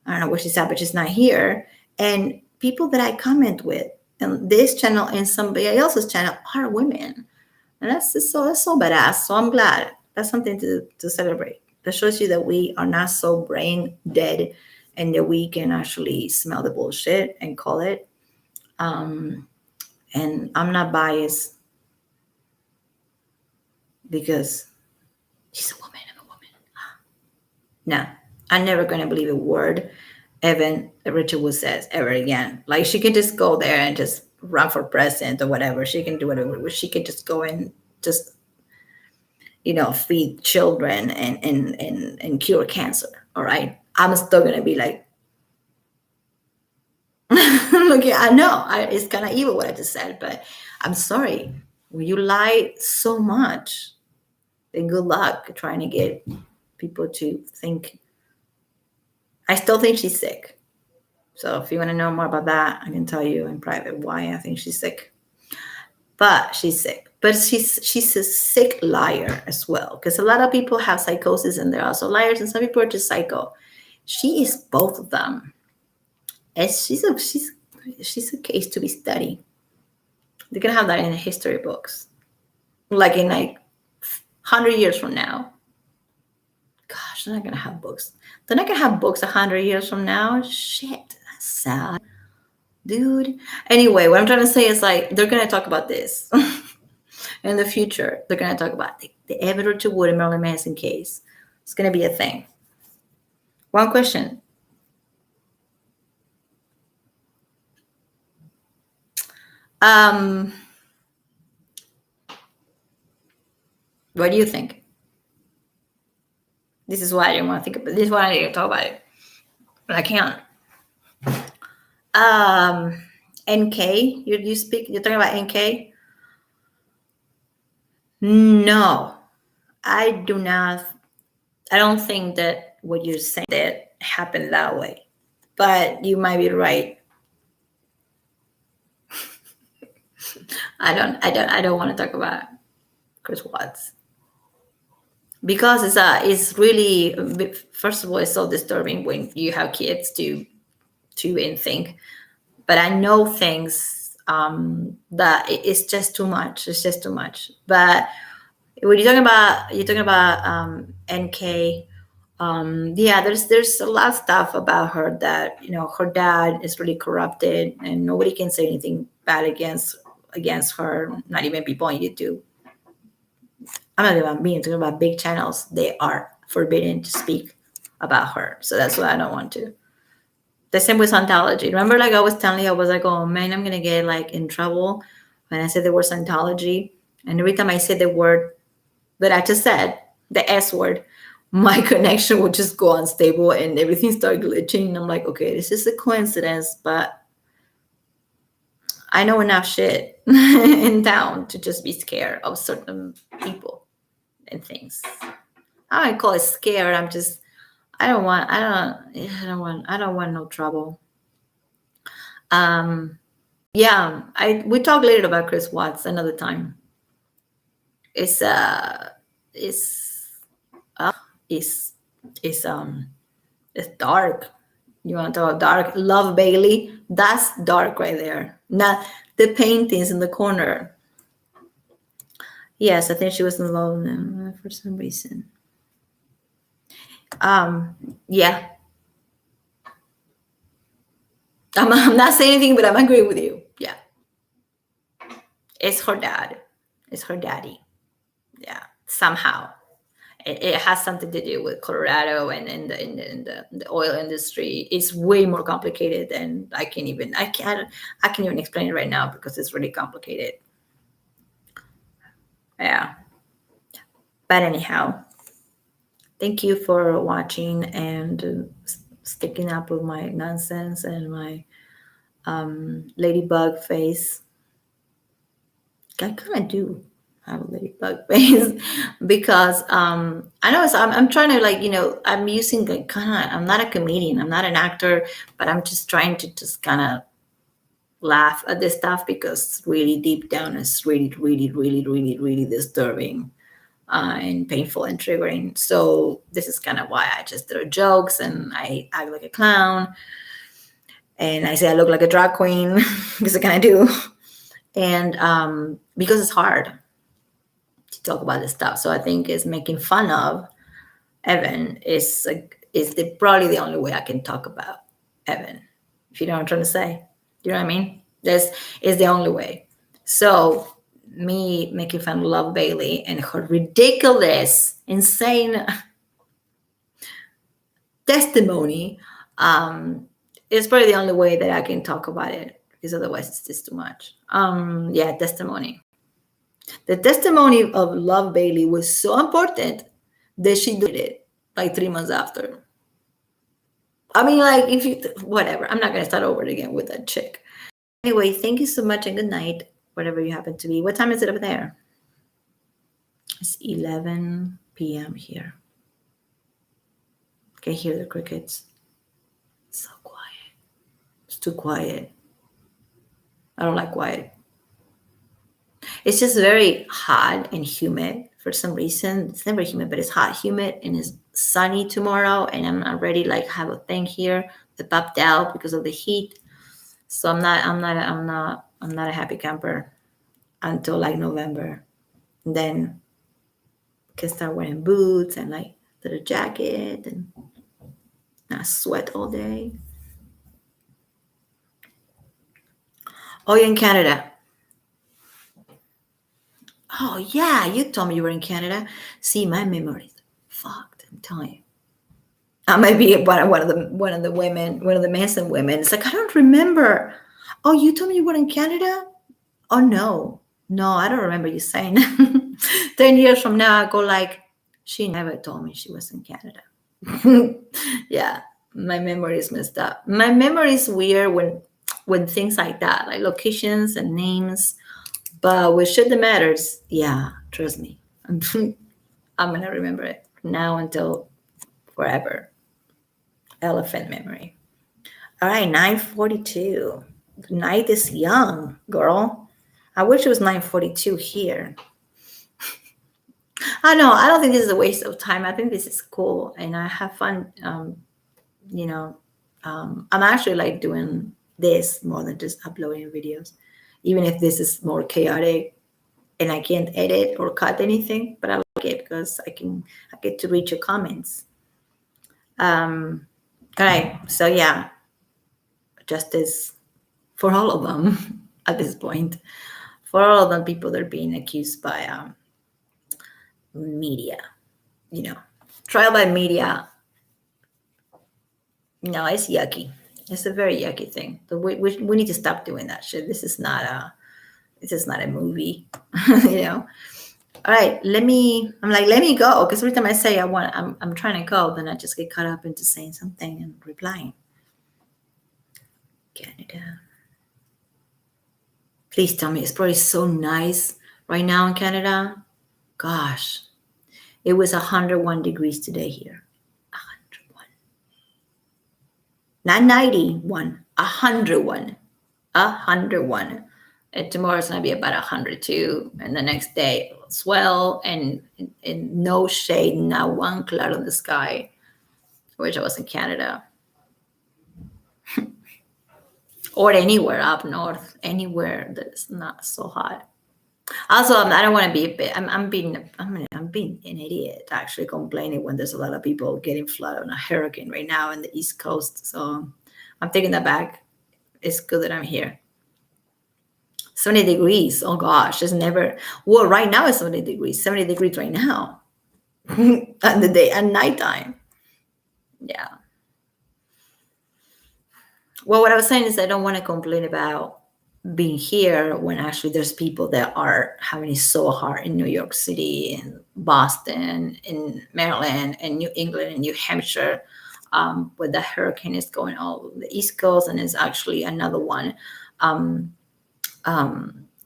I don't know where she's at, but she's not here. And people that I comment with on this channel and somebody else's channel are women. And that's so badass. So I'm glad. That's something to celebrate. That shows you that we are not so brain dead and that we can actually smell the bullshit and call it. And I'm not biased because she's a woman. I'm a woman. No, I'm never going to believe a word Evan Richard Wood says ever again. Like, she can just go there and just run for president or whatever. She can do whatever. She can just go and just, feed children and cure cancer. All right. I'm still going to be like, look, I know it's kind of evil what I just said, but I'm sorry. When you lie so much, then good luck trying to get people to think. I still think she's sick. So if you want to know more about that, I can tell you in private why I think she's sick. But she's sick. But she's a sick liar as well. Because a lot of people have psychosis and they're also liars, and some people are just psycho. She is both of them. And she's a case to be studied. They're gonna have that in the history books. Like in 100 years from now. Gosh, they're not gonna have books. They're not gonna have books 100 years from now. Shit, that's sad, dude. Anyway, what I'm trying to say is they're gonna talk about this in the future. They're gonna talk about the Evan Richard Wood and Marilyn Manson case. It's gonna be a thing. One question. What do you think? This is why I didn't want to think about it. This is why I didn't talk about it. But I can't. NK, you're talking about NK? No, I do not. I don't think that what you're saying that happened that way. But you might be right. I don't want to talk about Chris Watts. Because it's really, first of all, it's so disturbing when you have kids to and think. But I know things that it's just too much. It's just too much. But when you're talking about NK, yeah, there's a lot of stuff about her that her dad is really corrupted, and nobody can say anything bad against her. Not even people on YouTube. I'm not talking about big channels. They are forbidden to speak about her. So that's why I don't want to. The same with Scientology. Remember, I was telling you, I was like, oh man, I'm gonna get in trouble when I said the word Scientology. And every time I say the word that I just said, the S word, my connection would just go unstable and everything started glitching. And I'm like, okay, this is a coincidence, but I know enough shit in town to just be scared of certain people and things. I don't call it scared. I'm just, I don't want no trouble. Yeah, we talk later about Chris Watts another time. It's it's uh, it's it's it's dark. You want to talk about dark? Love Bailey. That's dark right there. Not the paintings in the corner. Yes, I think she was in love with him for some reason. Yeah, I'm not saying anything, but I'm agreeing with you. Yeah, it's her dad. It's her daddy. Yeah, somehow it has something to do with Colorado and in the oil industry. It's way more complicated than I can't even explain it right now because it's really complicated. Yeah, but anyhow, thank you for watching and sticking up with my nonsense and my ladybug face. I kind of do have a ladybug face because I know I'm trying to I'm using like I'm not a comedian, I'm not an actor, but I'm just trying to just kind of laugh at this stuff because really deep down it's really really really really really disturbing and painful and triggering. So this is kind of why I just do jokes and I act like a clown and I say I look like a drag queen because I kind of do. And because it's hard to talk about this stuff, so I think is making fun of Evan is probably the only way I can talk about Evan. If you know what I'm trying to say, you know what I mean? This is the only way. So me making fun of Love Bailey and her ridiculous, insane testimony is probably the only way that I can talk about it because otherwise it's just too much. Yeah, testimony. The testimony of Love Bailey was so important that she did it like 3 months after. I mean, like, if you, whatever, I'm not going to start over again with that chick. Anyway, thank you so much and good night, whatever you happen to be. What time is it over there? It's 11 p.m. here. Can you hear the crickets? It's so quiet. It's too quiet. I don't like quiet. It's just very hot and humid for some reason. It's never humid, but it's hot, humid, and it's sunny tomorrow. And I'm already like have a thing here that popped out because of the heat. So I'm not a happy camper until like November. And then I can start wearing boots and like little jacket and not sweat all day. Oh, you're in Canada. Oh yeah, you told me you were in Canada. See, my memory's fucked. I'm telling you. I might be one of the women, one of the Manson women. It's like I don't remember. Oh, you told me you were in Canada? Oh no, I don't remember you saying. 10 years from now, I go like, she never told me she was in Canada. Yeah, my memory is messed up. My memory is weird when things like that, like locations and names. But with shit that matters, yeah, trust me, I'm gonna remember it now until forever. Elephant memory. All right, 9:42. Night is young, girl. I wish it was 9:42 here. I know. I don't think this is a waste of time. I think this is cool, and I have fun. You know, I'm actually like doing this more than just uploading videos, even if this is more chaotic and I can't edit or cut anything. But I like it because I get to read your comments. All right. So yeah, justice for all of them at this point. For all of them, people that are being accused by media, trial by media. No, it's yucky. It's a very yucky thing. We need to stop doing that shit. This is not a movie, you know. All right, let me go because every time I say I'm trying to go, then I just get caught up into saying something and replying. Canada. Please tell me it's probably so nice right now in Canada. Gosh, It was 101 degrees today here. 101. Not 91, 101. 101. And tomorrow it's going to be about 102. And the next day as well. And no shade, not one cloud in the sky. I wish I was in Canada. Or anywhere up north, anywhere that's not so hot. Also, I don't want to be a bit. I'm being an idiot actually complaining when there's a lot of people getting flooded on a hurricane right now in the East Coast. So I'm taking that back. It's good that I'm here. 70 degrees. Oh gosh, it's never. Well, right now it's 70 degrees. 70 degrees right now. At the day and nighttime. Yeah. Well, what I was saying is I don't want to complain about being here when actually there's people that are having it so hard in New York City and Boston and Maryland and New England and New Hampshire, where the hurricane is going all over the East Coast, and it's actually another one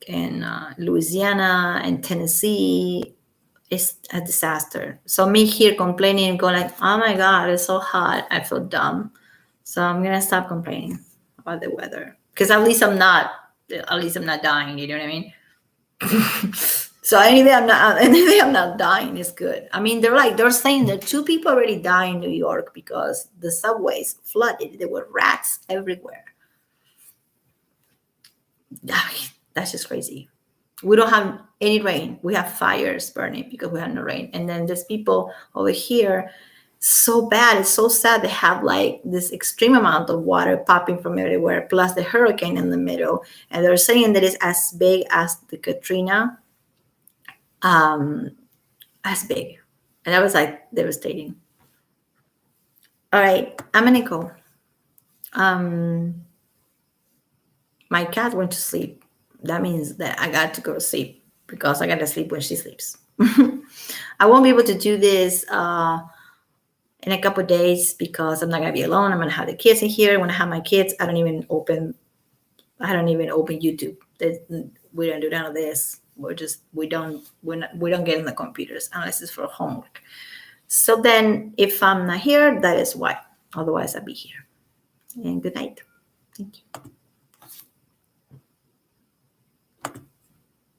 in Louisiana and Tennessee. It's a disaster. So me here complaining and going like, oh my God, it's so hot. I feel dumb. So I'm gonna stop complaining about the weather because at least I'm not dying. You know what I mean? So anyway, I'm not dying is good. I mean, they're saying that 2 people already died in New York because the subways flooded. There were rats everywhere. That's just crazy. We don't have any rain. We have fires burning because we have no rain. And then there's people over here. So bad. It's so sad. They have like this extreme amount of water popping from everywhere, plus the hurricane in the middle. And they're saying that it's as big as the Katrina. As big. And that was like devastating. All right, I'm gonna go. My cat went to sleep. That means that I got to go to sleep because I got to sleep when she sleeps. I won't be able to do this in a couple of days because I'm not gonna be alone. I'm gonna have the kids in here. When I have my kids, I don't even open YouTube. We don't do none of this. We don't get in the computers unless it's for homework. So then if I'm not here, that is why. Otherwise I'll be here. And good night. Thank you.